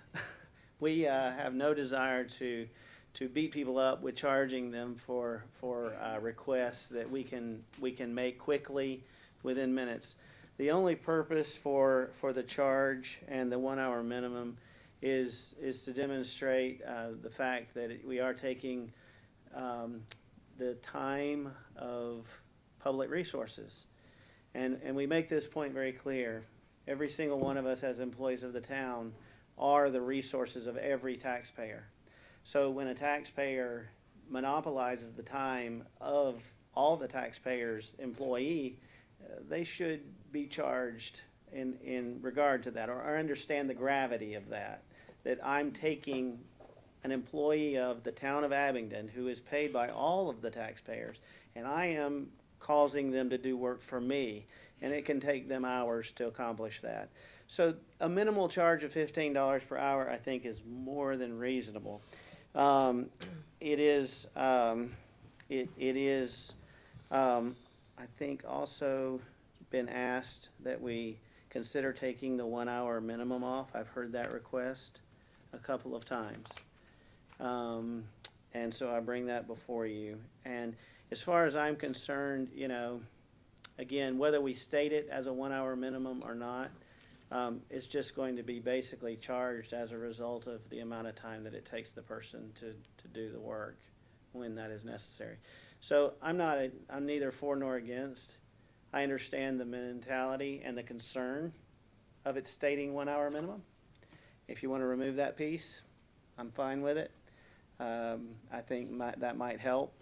We have no desire to beat people up with charging them for requests that we can make quickly within minutes. The only purpose for the charge and the 1 hour minimum is to demonstrate the fact that we are taking the time of public resources. And we make this point very clear. Every single one of us as employees of the town are the resources of every taxpayer. So when a taxpayer monopolizes the time of all the taxpayers' employee, they should be charged in regard to that, or understand the gravity of that I'm taking an employee of the town of Abingdon who is paid by all of the taxpayers, and I am causing them to do work for me, and it can take them hours to accomplish that. So a minimal charge of $15 per hour, I think, is more than reasonable. It is, I think, also been asked that we consider taking the 1 hour minimum off. I've heard that request a couple of times. And so I bring that before you. And as far as I'm concerned, you know, again, whether we state it as a 1 hour minimum or not, it's just going to be basically charged as a result of the amount of time that it takes the person to do the work when that is necessary. So I'm neither for nor against. I understand the mentality and the concern of it stating 1 hour minimum. If you want to remove that piece, I'm fine with it. I think that might help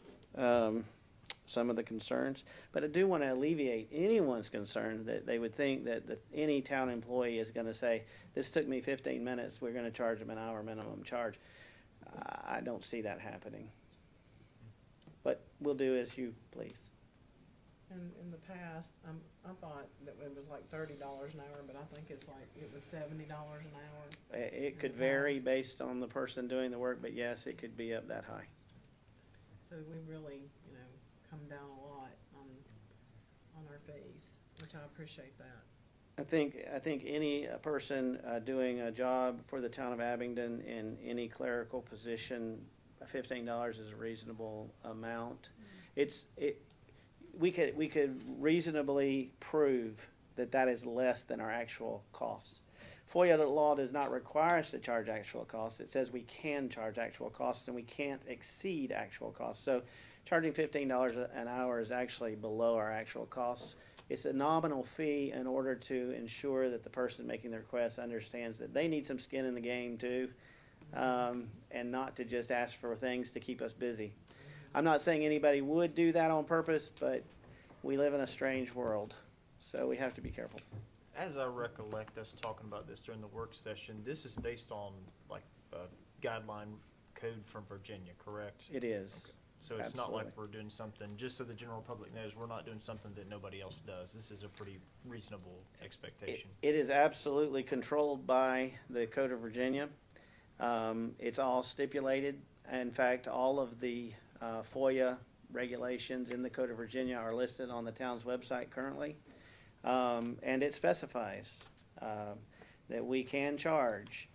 some of the concerns. But I do want to alleviate anyone's concern that they would think that any town employee is going to say, this took me 15 minutes, we're going to charge them an hour minimum charge. I don't see that happening. But we'll do as you please. And in the past, I thought that it was like $30 an hour, but I think it was $70 an hour. It could vary based on the person doing the work, but yes, it could be up that high. So we really, you know, come down a lot on our fees, which I appreciate that. I think any person doing a job for the town of Abingdon in any clerical position, $15 is a reasonable amount. We could reasonably prove that is less than our actual costs. FOIA law does not require us to charge actual costs. It says we can charge actual costs and we can't exceed actual costs. So charging $15 an hour is actually below our actual costs. It's a nominal fee in order to ensure that the person making the request understands that they need some skin in the game too, and not to just ask for things to keep us busy. I'm not saying anybody would do that on purpose, but we live in a strange world, so we have to be careful. As I recollect us talking about this during the work session, this is based on like a guideline code from Virginia, correct? It is. So it's not like Absolutely. we're doing something, just so the general public knows, we're not doing something that nobody else does. This is a pretty reasonable expectation. It is absolutely controlled by the Code of Virginia. It's all stipulated. In fact, all of the FOIA regulations in the Code of Virginia are listed on the town's website currently. And it specifies that we can charge.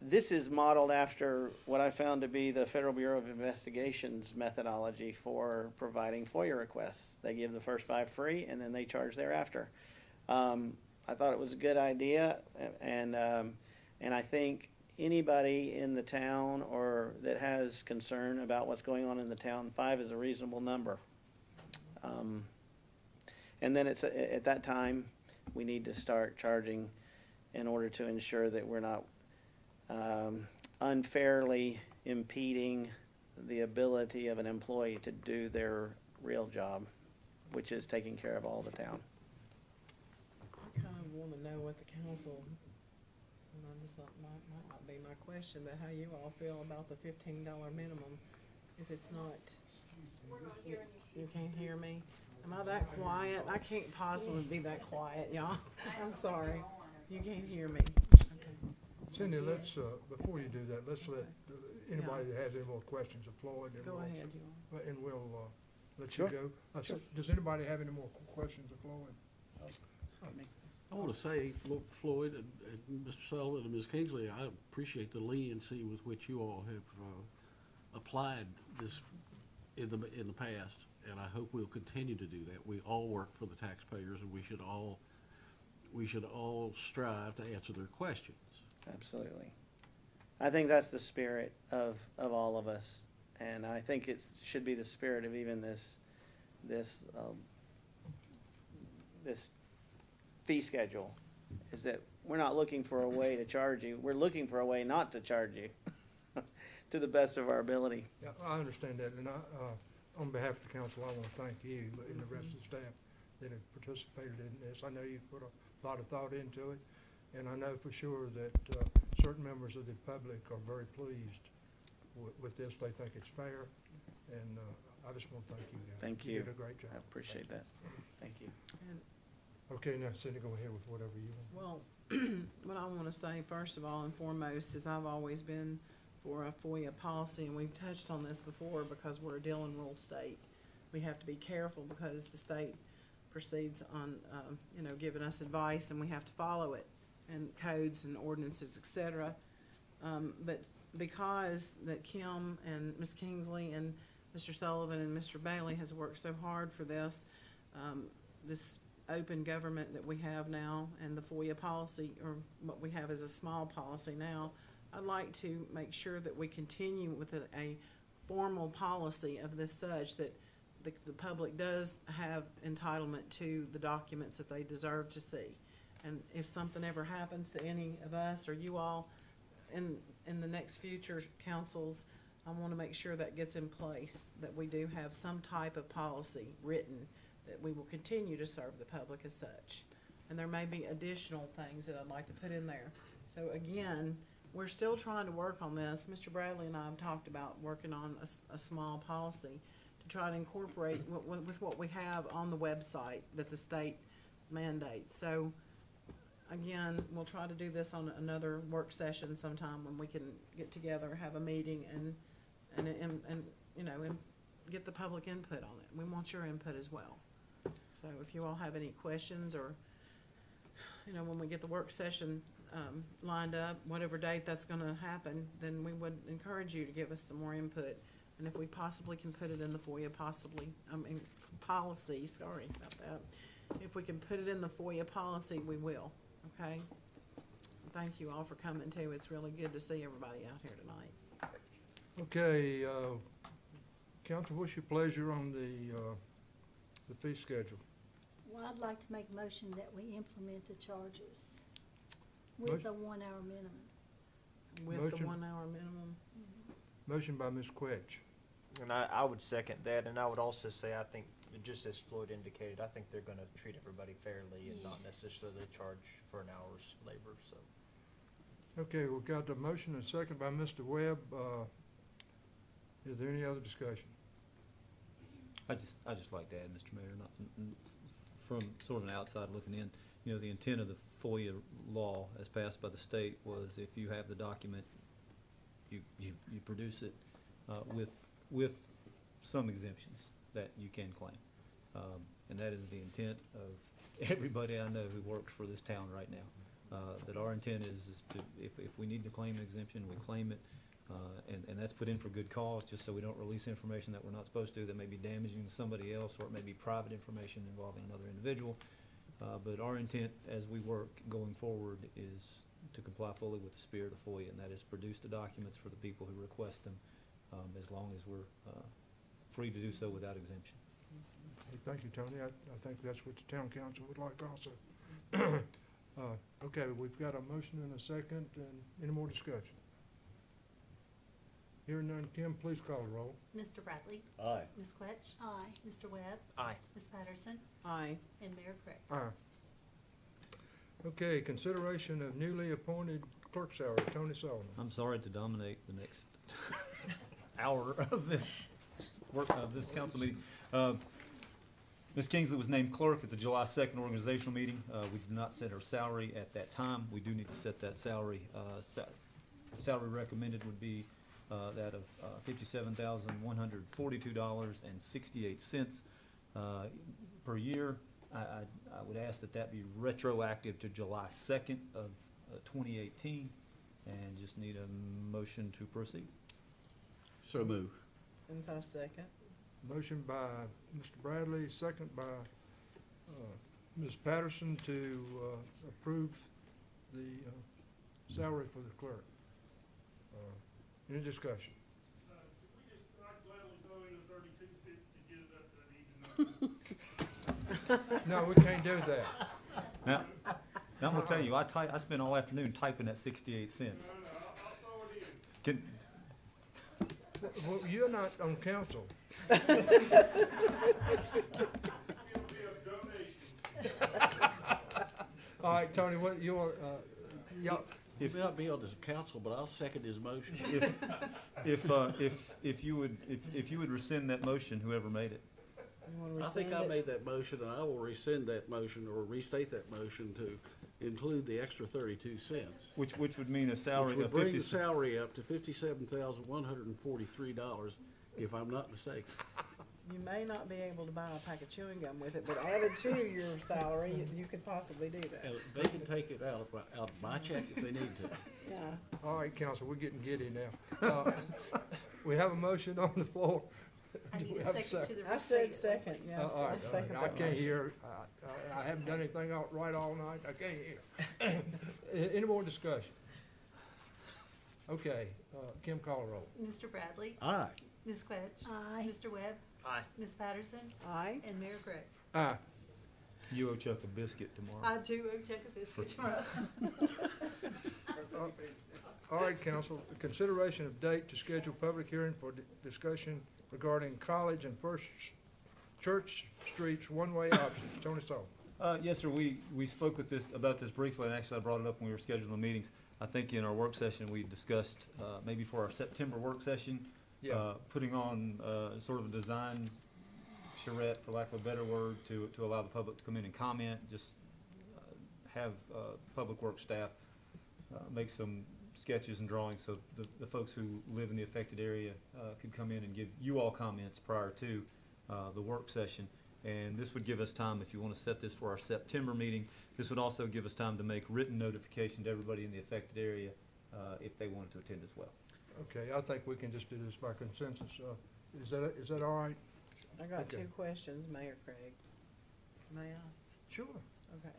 This is modeled after what I found to be the Federal Bureau of Investigation's methodology for providing FOIA requests. They give the first 5 free and then they charge thereafter. I thought it was a good idea, and I think anybody in the town or that has concern about what's going on in the town, 5 is a reasonable number. And then it's at that time we need to start charging in order to ensure that we're not unfairly impeding the ability of an employee to do their real job. which is taking care of all the town. I kind of want to know what the council, and I'm just, might not be my question, but how you all feel about the $15 minimum. If it's not, you can't hear me? Am I that quiet? I can't possibly be that quiet, y'all. I'm sorry. You can't hear me. Okay. Cindy, let's, before you do that, let's let anybody that has any more questions of Floyd. And Go we'll- ahead, you all. And we'll, let Sure. you go. Sure. Does anybody have any more questions of Floyd? I want to say, look, Floyd and Mr. Sullivan and Ms. Kingsley, I appreciate the leniency with which you all have applied this in the past, and I hope we'll continue to do that. We all work for the taxpayers, and we should all strive to answer their questions. Absolutely. I think that's the spirit of all of us, and I think it should be the spirit of even this fee schedule, is that we're not looking for a way to charge you, we're looking for a way not to charge you to the best of our ability. Yeah, I understand that, and on behalf of the council, I want to thank you and the rest of the staff that have participated in this. I know you've put a lot of thought into it, and I know for sure that certain members of the public are very pleased with this. They think it's fair, and I just want to thank you guys. Thank you. You did a great job. I appreciate that. Thank you. And Okay, now Cindy, go ahead with whatever you want. well, what I want to say first of all and foremost is I've always been for a FOIA policy, and we've touched on this before because we're a deal and rule state. We have to be careful because the state proceeds on, giving us advice, and we have to follow it, and codes and ordinances, et cetera. But because that Kim and Ms. Kingsley and Mr. Sullivan and Mr. Bailey has worked so hard for this, this open government that we have now and the FOIA policy, or what we have is a small policy now, I'd like to make sure that we continue with a formal policy of this such that the public does have entitlement to the documents that they deserve to see. And if something ever happens to any of us or you all in the next future councils, I want to make sure that gets in place, that we do have some type of policy written that we will continue to serve the public as such. And there may be additional things that I'd like to put in there. So again, we're still trying to work on this. Mr. Bradley and I have talked about working on a small policy to try to incorporate with what we have on the website that the state mandates. So again, we'll try to do this on another work session sometime when we can get together, have a meeting and get the public input on it. We want your input as well. So if you all have any questions or, when we get the work session lined up, whatever date that's gonna happen, then we would encourage you to give us some more input. And if we possibly can put it in the FOIA policy, sorry about that. If we can put it in the FOIA policy, we will, okay? Thank you all for coming too. It's really good to see everybody out here tonight. Okay, council, what's your pleasure on the fee schedule? Well, I'd like to make a motion that we implement the charges with a 1 hour minimum. With the Motion. 1 hour minimum. Motion by Ms. Quetch. And I would second that, and I would also say, I think, just as Floyd indicated, I think they're gonna treat everybody fairly and not Yes. necessarily charge for an hour's labor, so. Okay, we've got the motion and second by Mr. Webb. Is there any other discussion? I just like to add, Mr. Mayor, from sort of an outside looking in, the intent of the FOIA law as passed by the state was if you have the document, you produce it, with some exemptions that you can claim. And that is the intent of everybody I know who works for this town right now. That our intent is to, if we need to claim an exemption, we claim it. And that's put in for good cause, just so we don't release information that we're not supposed to, that may be damaging to somebody else, or it may be private information involving another individual. But our intent as we work going forward is to comply fully with the spirit of FOIA, and that is produce the documents for the people who request them, as long as we're free to do so without exemption. Hey, thank you, Tony. I think that's what the town council would like also. Okay, we've got a motion and a second, and any more discussion? Hearing none, Kim, please call the roll. Mr. Bradley? Aye. Ms. Quetch? Aye. Mr. Webb? Aye. Ms. Patterson? Aye. And Mayor Craig? Aye. Okay, consideration of newly appointed clerk salary, Tony Sullivan. I'm sorry to dominate the next hour of this this council meeting. Ms. Kingsley was named clerk at the July 2nd organizational meeting. We did not set her salary at that time. We do need to set that salary. Salary recommended would be that of $57,142.68 per year. I would ask that that be retroactive to July 2nd of 2018, and just need a motion to proceed. So move. And I second. Motion by Mr. Bradley, second by Ms. Patterson to approve the salary for the clerk. Any discussion? No, we can't do that. Now I'm gonna tell you, I spent all afternoon typing at 68 cents. Can, Well, you're not on council. All right, Tony, what your, He may not be on this council, but I'll second his motion. if you would rescind that motion, whoever made it. You wanna I think rescind I it? made that motion, and I will rescind that motion or restate that motion to include the extra 32 cents. Which would mean a Which salary would of bring 50 the salary up to $57,143, if I'm not mistaken. You may not be able to buy a pack of chewing gum with it, but added to your salary, you could possibly do that. And they can take it out of my check if they need to. Yeah. all right, council, we're getting giddy now. We have a motion on the floor. I Do need we a have second to the I said restate. second, yes. All I right, second I that can't motion. hear, I haven't done anything right all night, I can't hear. Any more discussion? Okay, Kim, call the roll. Mr. Bradley? Aye. Ms. Quetch? Aye. Mr. Webb? Aye. Ms. Patterson? Aye. And Mayor Craig? Aye. You owe Chuck a biscuit tomorrow. I do owe Chuck a biscuit tomorrow. All right, council, consideration of date to schedule public hearing for discussion regarding College and First Church Streets one-way options. Tony Sullivan. Yes, sir, we spoke about this briefly, and actually I brought it up when we were scheduling meetings. I think in our work session, we discussed, maybe for our September work session, putting on sort of a design charrette, for lack of a better word, to allow the public to come in and comment, just have public works staff make some sketches and drawings so the folks who live in the affected area could come in and give you all comments prior to the work session. And this would give us time, if you want to set this for our September meeting, this would also give us time to make written notification to everybody in the affected area if they wanted to attend as well. Okay, I think we can just do this by consensus. Is that all right? I got Okay. 2 questions, Mayor Craig. May I? Sure. Okay.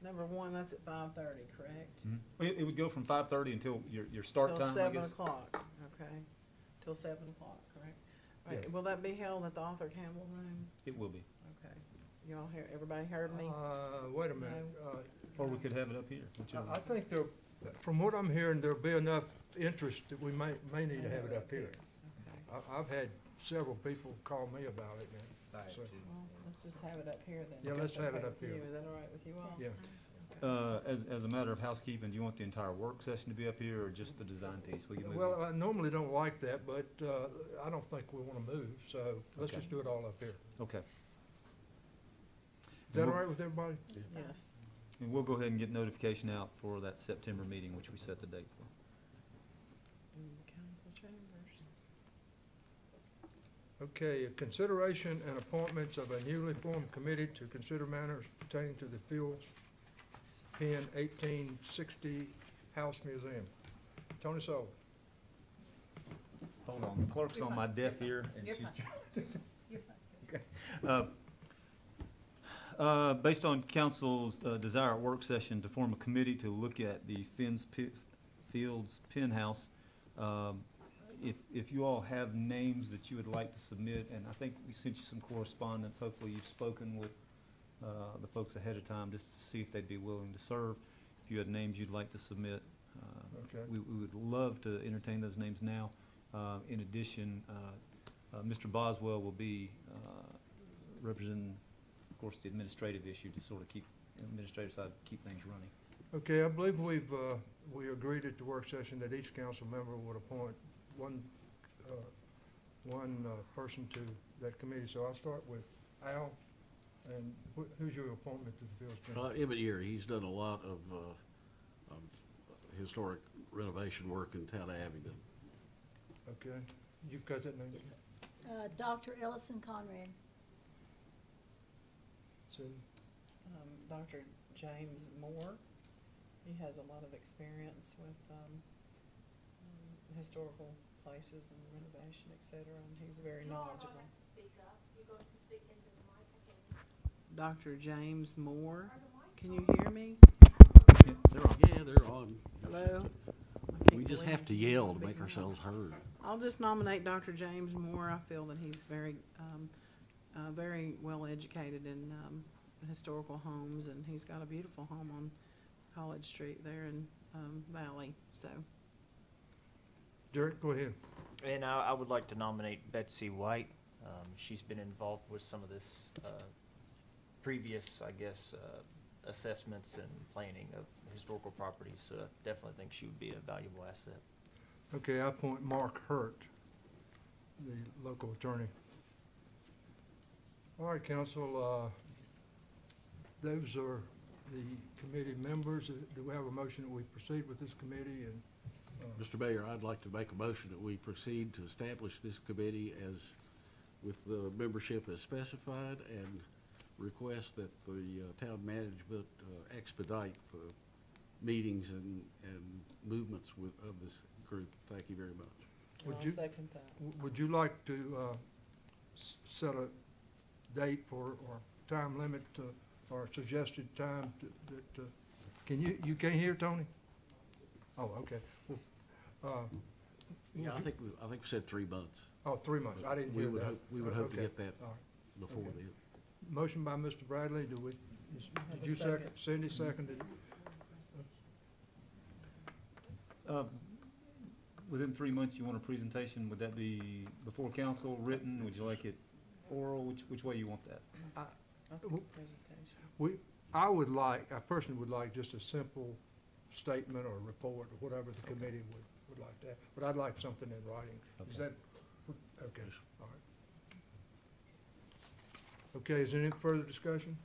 Number 1, that's at 5:30, correct? It would go from 5:30 until your start Till time, I 7 guess. o'clock, okay. Till 7 o'clock, correct? All right, Yeah. will that be held at the Arthur Campbell Room? It will be. Okay. You all hear, everybody heard me? Wait a minute. Or we could have it up here. whichever. I think there, from what I'm hearing, there'll be enough interest that we may need to have it up here. Okay. I've had several people call me about it now. So, Well, let's just have it up here then. Yeah, if let's that's have it okay up with you. here. Is that all right with you all? Yeah. As a matter of housekeeping, do you want the entire work session to be up here or just the design piece? We can move Well, it. I normally don't like that, but I don't think we want to move, so let's Okay. just do it all up here. Okay. Is that all right with everybody? Yes. And we'll go ahead and get notification out for that September meeting, which we set the date for. In the council chambers. Okay, consideration and appointments of a newly formed committee to consider matters pertaining to the Fields Pen 1860 House Museum. Tony Sullivan. Hold on, the clerk's on my deaf ear and You're she's. You're fine. Based on council's desire at work session to form a committee to look at the Fields Pen House, if you all have names that you would like to submit, and I think we sent you some correspondence, hopefully you've spoken with the folks ahead of time just to see if they'd be willing to serve. If you had names you'd like to submit, Okay. we would love to entertain those names now. In addition, Mr. Boswell will be representing, of course, the administrative issue to sort of keep, administrative side, keep things running. Okay, I believe we agreed at the work session that each council member would appoint one person to that committee. So I'll start with Al. And who's your appointment to the Fields Committee? Emmett Erie, he's done a lot of historic renovation work in town of Abingdon. Okay, you've got that name? Yes, sir. Dr. Ellison Conrad. Cindy? Dr. James Moore. He has a lot of experience with historical places and renovation, et cetera, and he's very knowledgeable. Dr. James Moore, can you hear me? They're on. Hello? We just have to yell to make ourselves heard. I'll just nominate Dr. James Moore. I feel that he's very well educated in historical homes, and he's got a beautiful home on College Street there in Valley, so. Derek, go ahead. And I would like to nominate Betsy White. She's been involved with some of this previous, I guess, assessments and planning of historical properties, so I definitely think she would be a valuable asset. Okay, I appoint Mark Hurt, the local attorney. All right, council, those are the committee members. Do we have a motion that we proceed with this committee? And Mr. Mayor, I'd like to make a motion that we proceed to establish this committee as, with the membership as specified, and request that the town management expedite the meetings and movements of this group. Thank you very much. I'll second that. Would you like to set a date for, or time limit to, or suggested time that, can you can't hear, Tony? Oh, okay. Well, Yeah, I think we said 3 months. Oh, 3 months. I didn't hear that. We would hope to Okay. get that All right. before Okay. then. Motion by Mr. Bradley. Did Have a you second? second. Cindy seconded. Within 3 months, you want a presentation, would that be before council, written, would you like it oral, which way you want that? I think a presentation. I personally would like just a simple statement or report or whatever the committee would like that. But I'd like something in writing. Is that, okay, all right. Okay, is there any further discussion?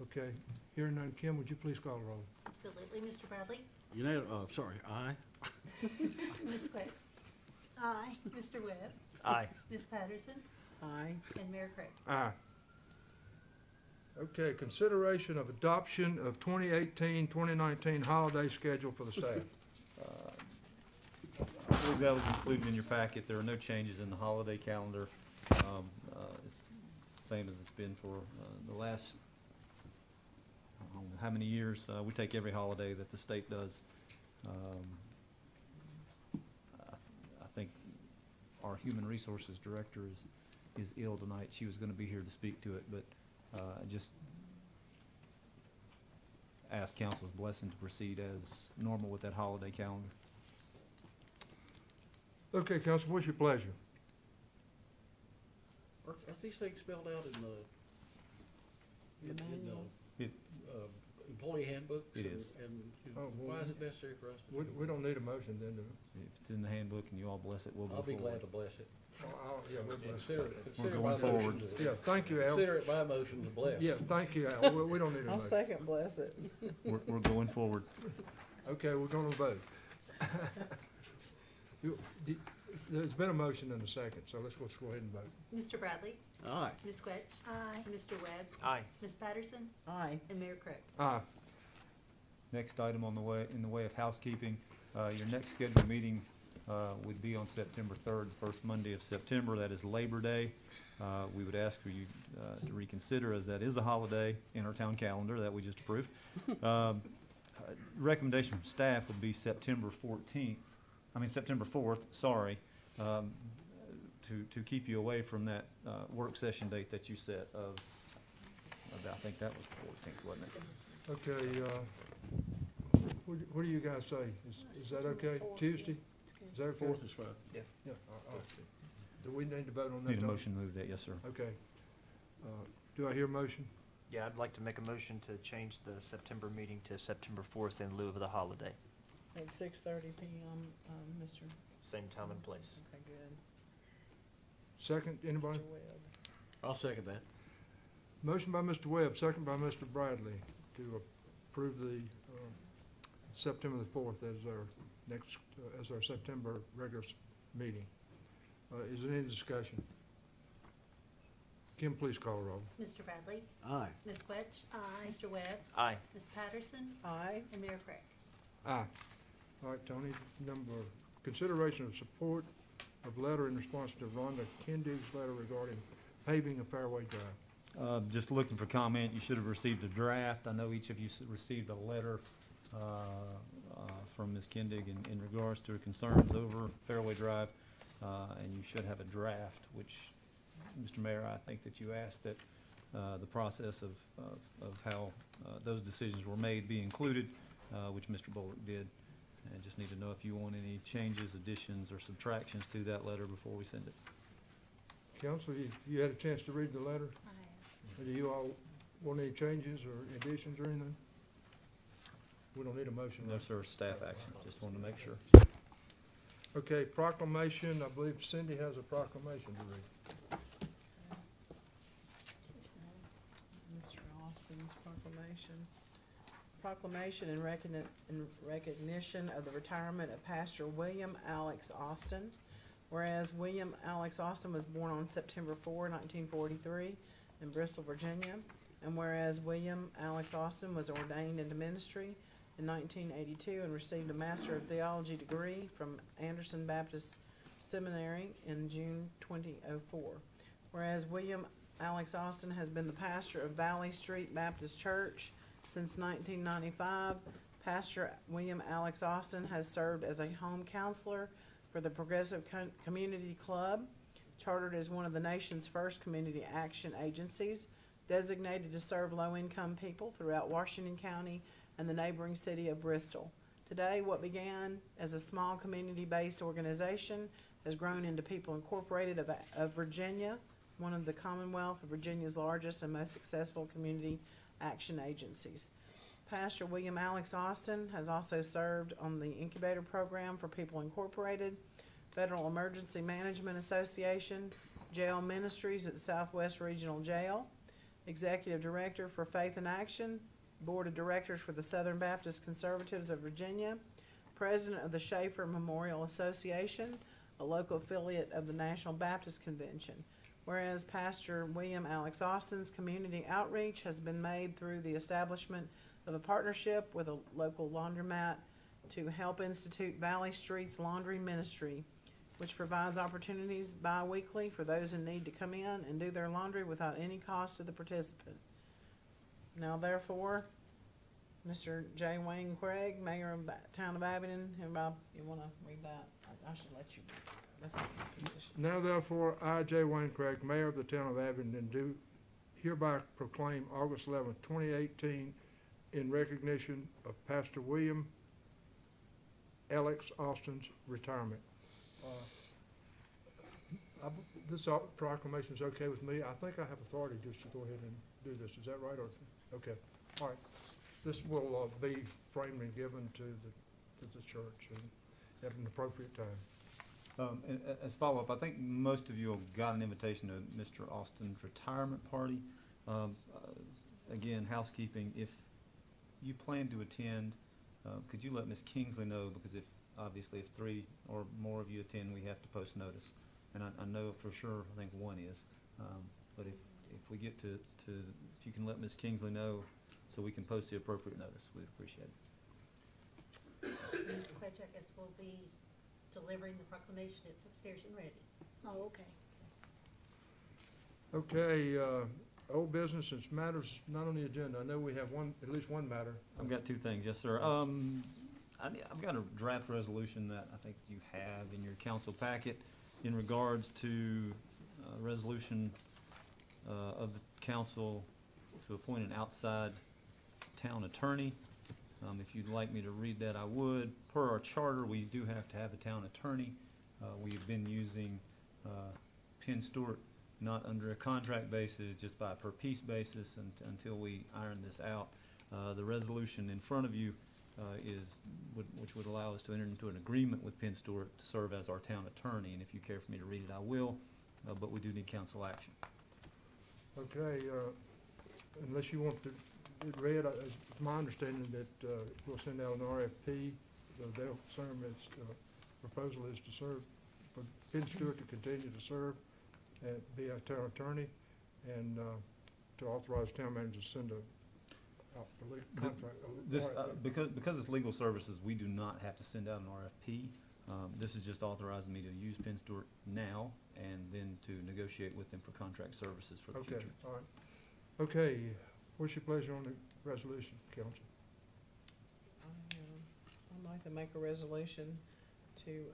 Okay, hearing none, Kim, would you please call the roll? Absolutely. Mr. Bradley? Aye. Ms. Quetch? Aye. Mr. Webb? Aye. Ms. Patterson? Aye. And Mayor Craig? Aye. Okay, consideration of adoption of 2018-2019 holiday schedule for the staff. I believe that was included in your packet. There are no changes in the holiday calendar. It's the same as it's been for the last, I don't know how many years. We take every holiday that the state does. I think our Human Resources Director is ill tonight. She was going to be here to speak to it, but just ask council's blessing to proceed as normal with that holiday calendar. Okay, council, what's your pleasure? Are these things spelled out in the employee handbooks? It is. And Oh, well, why is it necessary for us to do We don't need a motion then, do we? If it's in the handbook and you all bless it, we'll go I'll be forward. glad to bless it. Yeah, we'll bless. Consider going my forward. motion to- Yeah, thank you, Al. Consider it my motion to bless. Yeah, thank you, Al. We don't need a I'll motion. second bless it. We're going forward. Okay, we're gonna vote. There's been a motion and a second, so let's go ahead and vote. Mr. Bradley? Aye. Ms. Quetch? Aye. Mr. Webb? Aye. Ms. Patterson? Aye. And Mayor Craig? Aye. Next item on the way, in the way of housekeeping, your next scheduled meeting would be on September 3rd, the first Monday of September. That is Labor Day. We would ask for you to reconsider, as that is a holiday in our town calendar that we just approved. Recommendation from staff would be September 4th, sorry, to keep you away from that work session date that you set of, I think that was the 14th, wasn't it? Okay, what do you guys say? Is that okay? Tuesday? It's good. Is that okay? 4th is fine. Yeah. Yeah, all right. Do we need to vote on that? Need a Tony? motion to move that, yes, sir. Okay. Do I hear a motion? Yeah, I'd like to make a motion to change the September meeting to September 4th in lieu of the holiday. At 6:30 PM, Mr. Same time and place. Okay, good. Second, anybody? Mr. Webb. I'll second that. Motion by Mr. Webb, second by Mr. Bradley to approve the September the 4th as our next, as our September regular meeting. Is there any discussion? Kim, please call the roll. Mr. Bradley? Aye. Ms. Quetch? Aye. Mr. Webb? Aye. Ms. Patterson? Aye. And Mayor Craig? Aye. All right, Tony, consideration of support of letter in response to Rhonda Kendig's letter regarding paving of Fairway Drive. Just looking for comment, you should have received a draft. I know each of you received a letter from Ms. Kendig in regards to her concerns over Fairway Drive, and you should have a draft, which, Mr. Mayor, I think that you asked that the process of how those decisions were made be included, which Mr. Bullock did. And just need to know if you want any changes, additions, or subtractions to that letter before we send it. Council, you had a chance to read the letter? Do you all want any changes or additions or anything? We don't need a motion. No, right? sir, staff action, just wanted to make sure. Okay, proclamation, I believe Cindy has a proclamation to read. Mr. Austin's proclamation. Proclamation in recognition of the retirement of Pastor William Alex Austin. Whereas William Alex Austin was born on September 4, 1943 in Bristol, Virginia. And whereas William Alex Austin was ordained into ministry in 1982 and received a Master of Theology degree from Anderson Baptist Seminary in June 2004. Whereas William Alex Austin has been the pastor of Valley Street Baptist Church since 1995. Pastor William Alex Austin has served as a home counselor for the Progressive Community Club, chartered as one of the nation's first community action agencies, designated to serve low-income people throughout Washington County and the neighboring city of Bristol. Today, what began as a small community-based organization has grown into People Incorporated of Virginia, one of the Commonwealth of Virginia's largest and most successful community action agencies. Pastor William Alex Austin has also served on the incubator program for People Incorporated, Federal Emergency Management Association, Jail Ministries at Southwest Regional Jail, Executive Director for Faith in Action, Board of Directors for the Southern Baptist Conservatives of Virginia, President of the Schaefer Memorial Association, a local affiliate of the National Baptist Convention. Whereas Pastor William Alex Austin's community outreach has been made through the establishment of a partnership with a local laundromat to help institute Valley Street's Laundry Ministry, which provides opportunities bi-weekly for those in need to come in and do their laundry without any cost to the participant. Now therefore, Mr. J. Wayne Craig, Mayor of the Town of Abingdon, everybody, you wanna read that? I should let you read that. That's not my position. Now therefore, I, J. Wayne Craig, Mayor of the Town of Abingdon, do hereby proclaim August 11th, 2018 in recognition of Pastor William Alex Austin's retirement. This proclamation is okay with me. I think I have authority just to go ahead and do this. Is that right? Or, okay, all right. This will be framed and given to the church and at an appropriate time. And as follow-up, I think most of you have got an invitation to Mr. Austin's retirement party. Again, housekeeping, if you plan to attend, could you let Ms. Kingsley know, because obviously if 3 or more of you attend, we have to post notice. And I know for sure, I think 1 is, but if we get to, if you can let Ms. Kingsley know so we can post the appropriate notice, we'd appreciate it. Ms. Quetch, I guess we'll be delivering the proclamation. It's upstairs and ready. Oh, okay. Okay, old business and matters not on the agenda. I know we have at least one matter. I've got 2 things, yes, sir. I've got a draft resolution that I think you have in your council packet in regards to resolution of the council to appoint an outside town attorney. If you'd like me to read that, I would. Per our charter, we do have to have a town attorney. We've been using Penn Stewart not under a contract basis, just by a per piece basis until we iron this out. The resolution in front of you which would allow us to enter into an agreement with Penn Stewart to serve as our town attorney, and if you care for me to read it, I will, but we do need council action. Okay, unless you want to read, it's my understanding that we'll send out an RFP. They'll serve its proposal is to serve, for Penn Stewart to continue to serve and be our town attorney, and to authorize town manager to send out the contract. This, because it's legal services, we do not have to send out an RFP. This is just authorizing me to use Penn Stewart now and then to negotiate with them for contract services for the future. Okay, all right. Okay, what's your pleasure on the resolution, council? I'd like to make a resolution to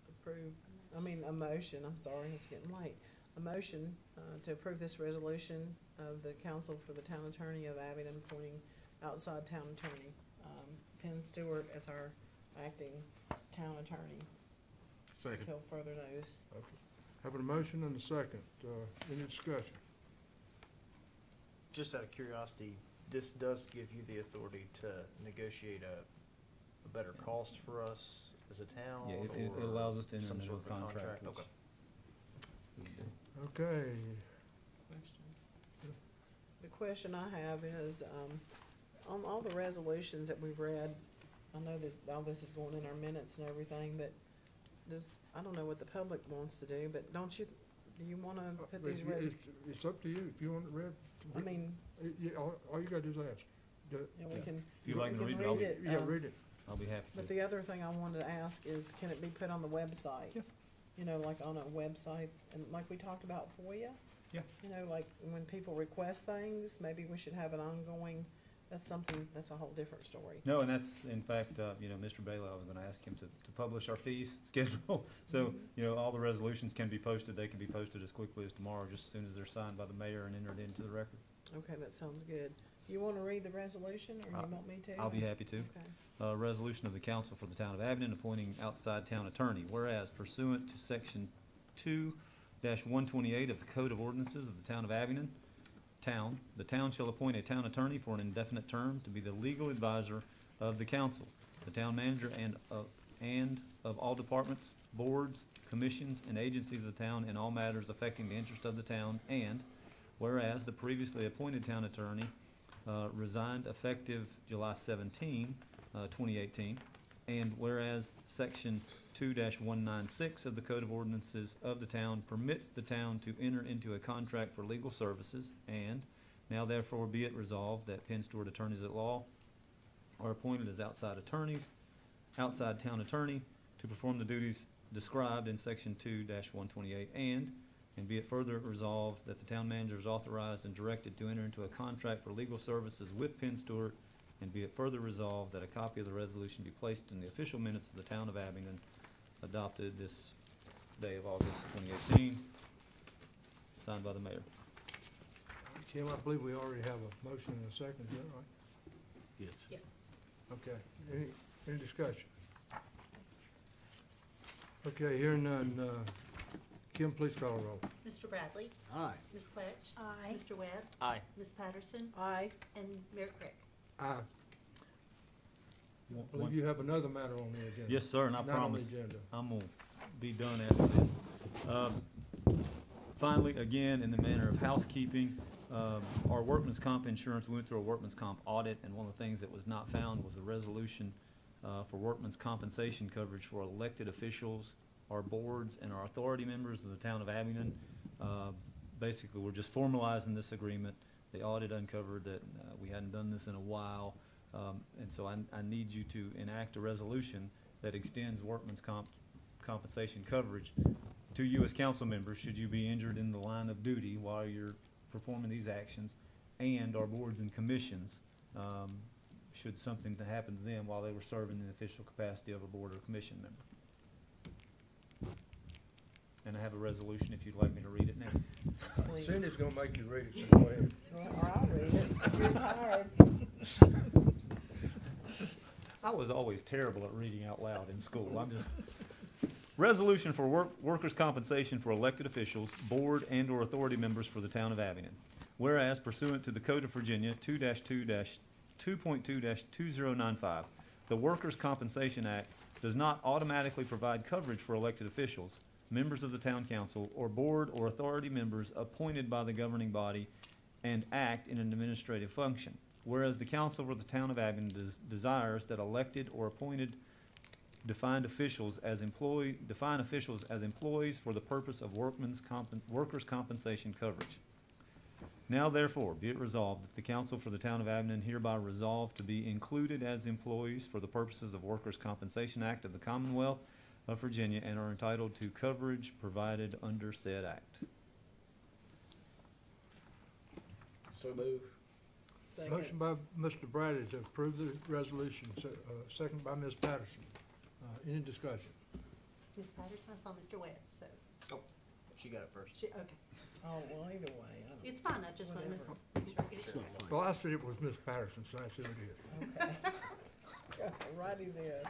approve, a motion, I'm sorry, it's getting late. A motion to approve this resolution of the council for the town attorney of Abingdon appointing outside town attorney, Penn Stewart as our acting town attorney. Second. Until further notice. Okay. Having a motion and a second, any discussion? Just out of curiosity, this does give you the authority to negotiate a better cost for us as a town? Yeah, it or allows us to enter some into sort a of contract. Okay. Okay, Question. The question I have is, on all the resolutions that we've read, I know that all this is going in our minutes and everything, but I don't know what the public wants to do, but do you wanna put these it's up to you, if you want it read. All you gotta do is ask. Yeah, we Yeah. can. If you'd like me to we read can it, I'll be- Yeah, read it. I'll be happy But to. the other thing I wanted to ask is, can it be put on the website? Yeah. You know, like on a website, and like we talked about FOIA? Yeah. You know, like when people request things, maybe we should have an ongoing, that's a whole different story. No, and that's, in fact, Mr. Bailey, I was gonna ask him to publish our fees schedule. So, all the resolutions can be posted, they can be posted as quickly as tomorrow, just as soon as they're signed by the mayor and entered into the record. Okay, that sounds good. You wanna read the resolution, or you want me to? I'll be happy to. Okay. Resolution of the council for the town of Abingdon appointing outside town attorney. Whereas pursuant to section 2-128 of the Code of Ordinances of the town of Abingdon, the town shall appoint a town attorney for an indefinite term to be the legal advisor of the council, the town manager, and of all departments, boards, commissions, and agencies of the town in all matters affecting the interest of the town. And whereas the previously appointed town attorney resigned effective July 17, 2018, and whereas section 2-196 of the Code of Ordinances of the town permits the town to enter into a contract for legal services, and now therefore be it resolved that Penn Stewart attorneys at law are appointed as outside town attorney to perform the duties described in section 2-128, and be it further resolved that the town manager is authorized and directed to enter into a contract for legal services with Penn Stewart, and be it further resolved that a copy of the resolution be placed in the official minutes of the town of Abingdon, adopted this day of August 2018, signed by the mayor. Kim, I believe we already have a motion and a second, is that right? Yes. Yes. Okay, any discussion? Okay, hearing none, Kim, please call the roll. Mr. Bradley? Aye. Ms. Quetch? Aye. Mr. Webb? Aye. Ms. Patterson? Aye. And Mayor Craig? Aye. I believe you have another matter on the agenda. Yes, sir, and I Not on the promise agenda. I'm gonna be done after this. Finally, again, in the manner of housekeeping, our workman's comp insurance, we went through a workman's comp audit, and one of the things that was not found was a resolution for workman's compensation coverage for elected officials, our boards, and our authority members of the town of Abingdon. Basically, we're just formalizing this agreement. The audit uncovered that we hadn't done this in a while, and so I need you to enact a resolution that extends workman's compensation coverage to you as council members, should you be injured in the line of duty while you're performing these actions, and our boards and commissions, should something to happen to them while they were serving in the official capacity of a board or commission member. And I have a resolution if you'd like me to read it now. Please. Cindy's gonna make you read it, so go ahead. Or I'll read it, if you're tired. I was always terrible at reading out loud in school. Resolution for workers' compensation for elected officials, board and/or authority members for the town of Abingdon. Whereas pursuant to the Code of Virginia 2-2-2.2.2095, the Workers' Compensation Act does not automatically provide coverage for elected officials, members of the town council, or board or authority members appointed by the governing body and act in an administrative function. Whereas the council for the town of Abingdon desires that elected or appointed define officials as employees for the purpose of workers' compensation coverage. Now therefore, be it resolved that the council for the town of Abingdon hereby resolve to be included as employees for the purposes of Workers' Compensation Act of the Commonwealth of Virginia and are entitled to coverage provided under said act. So move. Motion by Mr. Bradley to approve the resolution, second by Ms. Patterson. Any discussion? Ms. Patterson, I saw Mr. Webb, so, She got it first. okay. Oh, well, either way, I don't. It's fine, I just wanted to make sure I get it straight. Well, I said it was Ms. Patterson, so that's who it is. Okay. Righty then.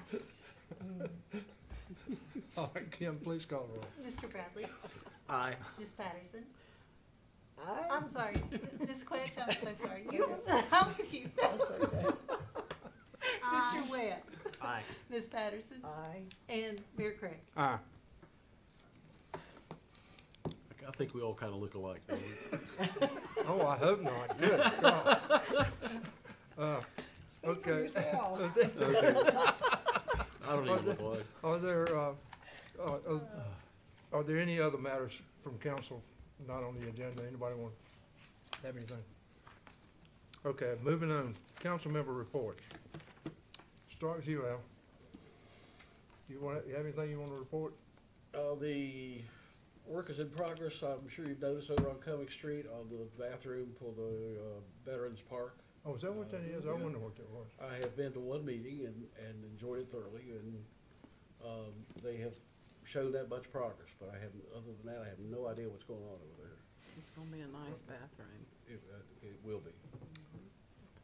All right, Kim, please call the roll. Mr. Bradley? Aye. Ms. Patterson? Aye. I'm sorry, Ms. Quetch, I'm so sorry. I'm confused. Mr. Webb? Aye. Ms. Patterson? Aye. And Mayor Craig? Aye. I think we all kind of look alike, don't we? Oh, I hope not. Good God. Speak for Okay. yourself. I don't even look alike. Are there any other matters from council not on the agenda? Anybody want to have anything? Okay, moving on. Council member reports. Start with you, Al. You have anything you want to report? The work is in progress. I'm sure you've noticed over on Cumming Street on the bathroom for the Veterans Park. Oh, is that what that is? I Yeah. wonder what that was. I have been to one meeting and enjoyed it thoroughly, and they have shown that much progress, but other than that, I have no idea what's going on over there. It's gonna be a nice bathroom. It will be.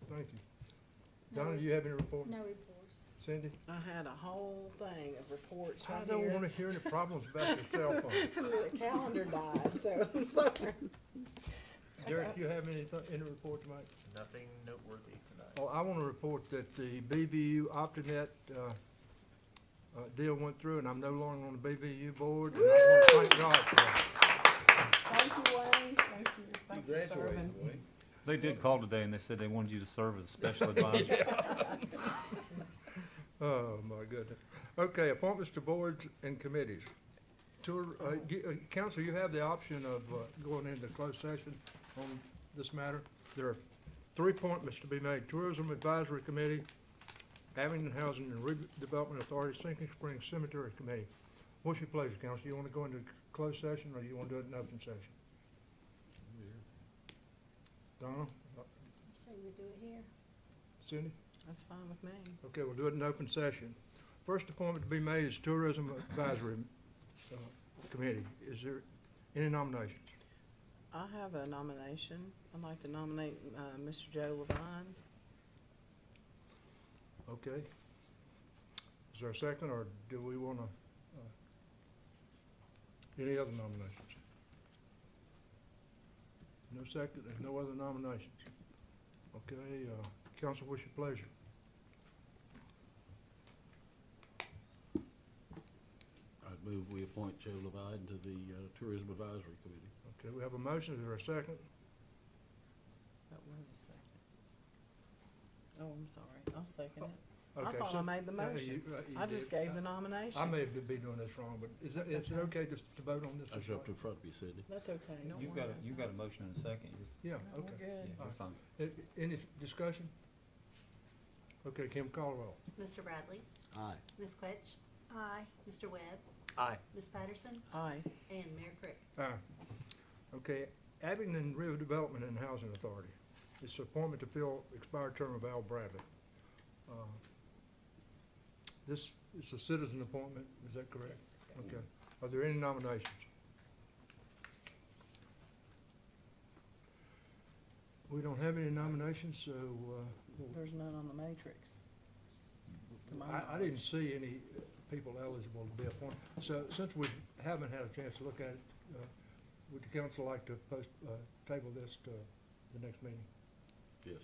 Thank you. Donna, do you have any report? No reports. Cindy? I had a whole thing of reports right I here. don't want to hear any problems about your cell phone. The calendar died, so I'm sorry. Derek, you have any report to make? Nothing noteworthy tonight. Oh, I want to report that the BVU Optinet deal went through, and I'm no longer on the BVU board, and I want to thank God for that. Thank you, Wayne. Thank you. Thanks for serving. They did call today and they said they wanted you to serve as a special advisor. Oh, my goodness. Okay, appointments to boards and committees. Council, you have the option of going into closed session on this matter. There are 3 appointments to be made. Tourism Advisory Committee, Abingdon Housing and Redevelopment Authority, Sinking Spring Cemetery Committee. What's your pleasure, council? You want to go into closed session, or you want to do it in open session? Donna? Say we do it here. Cindy? That's fine with me. Okay, we'll do it in open session. First appointment to be made is Tourism Advisory Committee. Is there any nominations? I have a nomination. I'd like to nominate Mr. Joe Levine. Okay. Is there a second, or do we want to, any other nominations? No second, there's no other nominations. Okay, council, what's your pleasure? I'd move we appoint Joe Levine to the Tourism Advisory Committee. Okay, we have a motion. Is there a second? That was a second. Oh, I'm sorry. I'll second it. I Okay, thought so- I made the motion. you I just did. gave the nomination. I may be doing this wrong, but is it That's okay just to vote on this? That's up in front of you, Cindy. That's okay. Don't You've worry. got a motion and a second. Yeah, No, we're okay. good. You're fine. Any discussion? Okay, Kim, call the roll. Mr. Bradley? Aye. Ms. Quetch? Aye. Mr. Webb? Aye. Ms. Patterson? Aye. And Mayor Craig? Aye. Okay, Abingdon Redevelopment and Housing Authority. It's appointment to fill expired term of Al Bradley. This is a citizen appointment, is that correct? Okay. Are there any nominations? We don't have any nominations, so, There's none on the matrix. to my I didn't see any people eligible to be appointed. So since we haven't had a chance to look at it, would the council like to table this to the next meeting? Yes,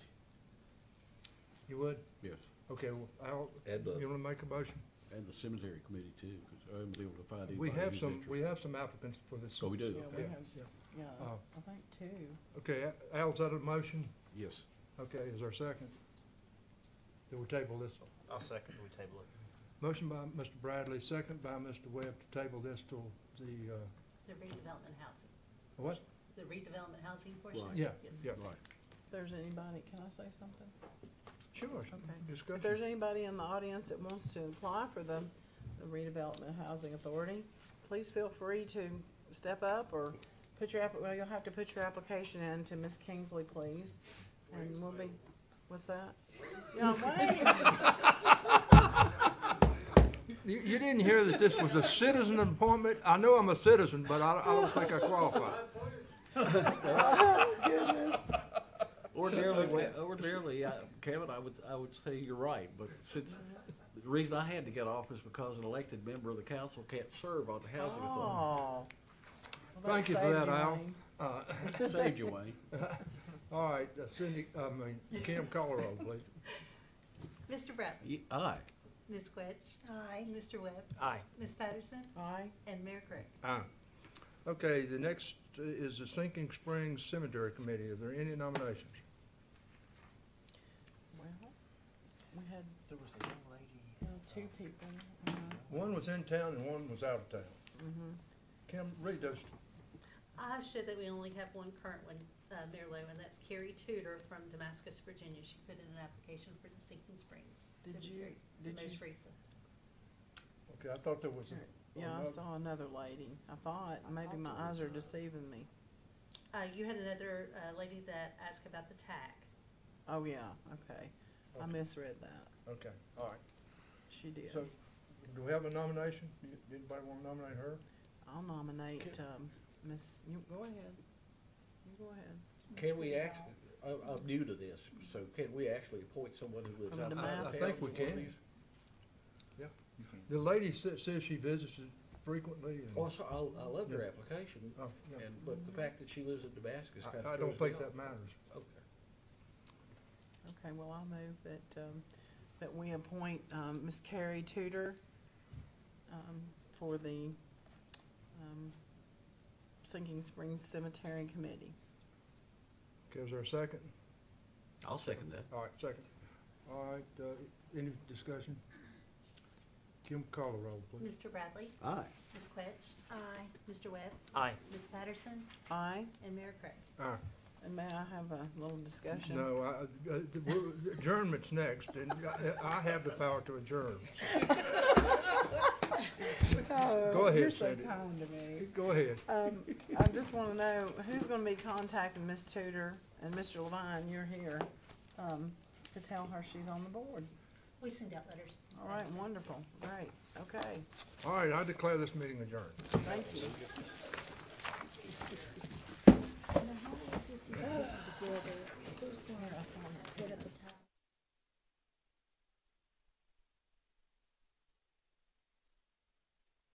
You would? yes. Okay, well, And, you wanna make a motion? And the cemetery committee too, because I haven't been able to find anybody. We have who's some, interested. we have some applicants for this. Oh, we do? Yeah, we Yeah, have, yeah. yeah, Uh, I think two. Okay, Al's that a motion? Yes. Okay, is there a second? That we table this? I'll second, we table it. Motion by Mr. Bradley, second by Mr. Webb to table this till the, The redevelopment housing, what? the redevelopment housing portion? Right. Yeah, Yes. yeah. Right. If there's anybody, can I say something? Sure, Okay. If there's discussion. anybody in the audience that wants to apply for the redevelopment housing authority, please feel free to step up or put your well, you'll have to put your application in to Ms. Kingsley, please. And we'll be, what's that? Yeah, wait. You didn't hear that this was a citizen appointment? I know I'm a citizen, but I don't think I qualify. Oh, goodness. Ordinarily, Kevin, I would say you're right, but since, the reason I had to get off is because an elected member of the council can't serve on the housing authority. Oh. Well, Thank you for saved that, you, Al. Wayne. Saved you, Wayne. All right, Kim, call her roll, please. Mr. Bradley? Aye. Ms. Quetch? Aye. Mr. Webb? Aye. Ms. Patterson? Aye. And Mayor Craig? Aye. Okay, the next is the Sinking Springs Cemetery Committee. Are there any nominations? Well, we had There was a young lady. two people. One was in town and one was out of town. Mhm. Kim, read those. I show that we only have one current one, Mayor Lowe, and that's Carrie Tudor from Damascus, Virginia. She put in an application for the Sinking Springs Did you- Cemetery, the did you most s- recent. Okay, I thought there was Yeah, I another. saw another lady. I thought, maybe my eyes are deceiving me. You had another lady that asked about the TAC. Oh, yeah, okay. I Okay. misread that. Okay, all right. She did. So, do we have a nomination? Anybody want to nominate her? I'll nominate, Miss, you, go ahead. You go ahead. Can we actually, I'm new to this, so can we actually appoint someone who lives From outside of Damascus. town? I think we for one of can. these? The lady says she visits it frequently and. Oh, I love your application, Oh, yeah. but the fact that she lives in Damascus kind of I throws don't me think off. that matters. Okay. Okay, well, I'll move that we appoint, Miss Carrie Tudor, for the, Sinking Springs Cemetery Committee. Okay, is there a second? I'll second that. All right, second. All right, any discussion? Kim, call the roll, please. Mr. Bradley? Aye. Ms. Quetch? Aye. Mr. Webb? Aye. Ms. Patterson? Aye, And Mayor Craig? Aye. and may I have a little discussion? No, adjournment's next, and I have the power to adjourn. Oh, Go ahead, you're so Sandy. kind to me. Go ahead. I just wanna know, who's gonna be contacting Miss Tudor and Mr. Levine, you're here, to tell her she's on the board? We send out letters. All right, wonderful, great, okay, All right, I declare this meeting adjourned. thank you.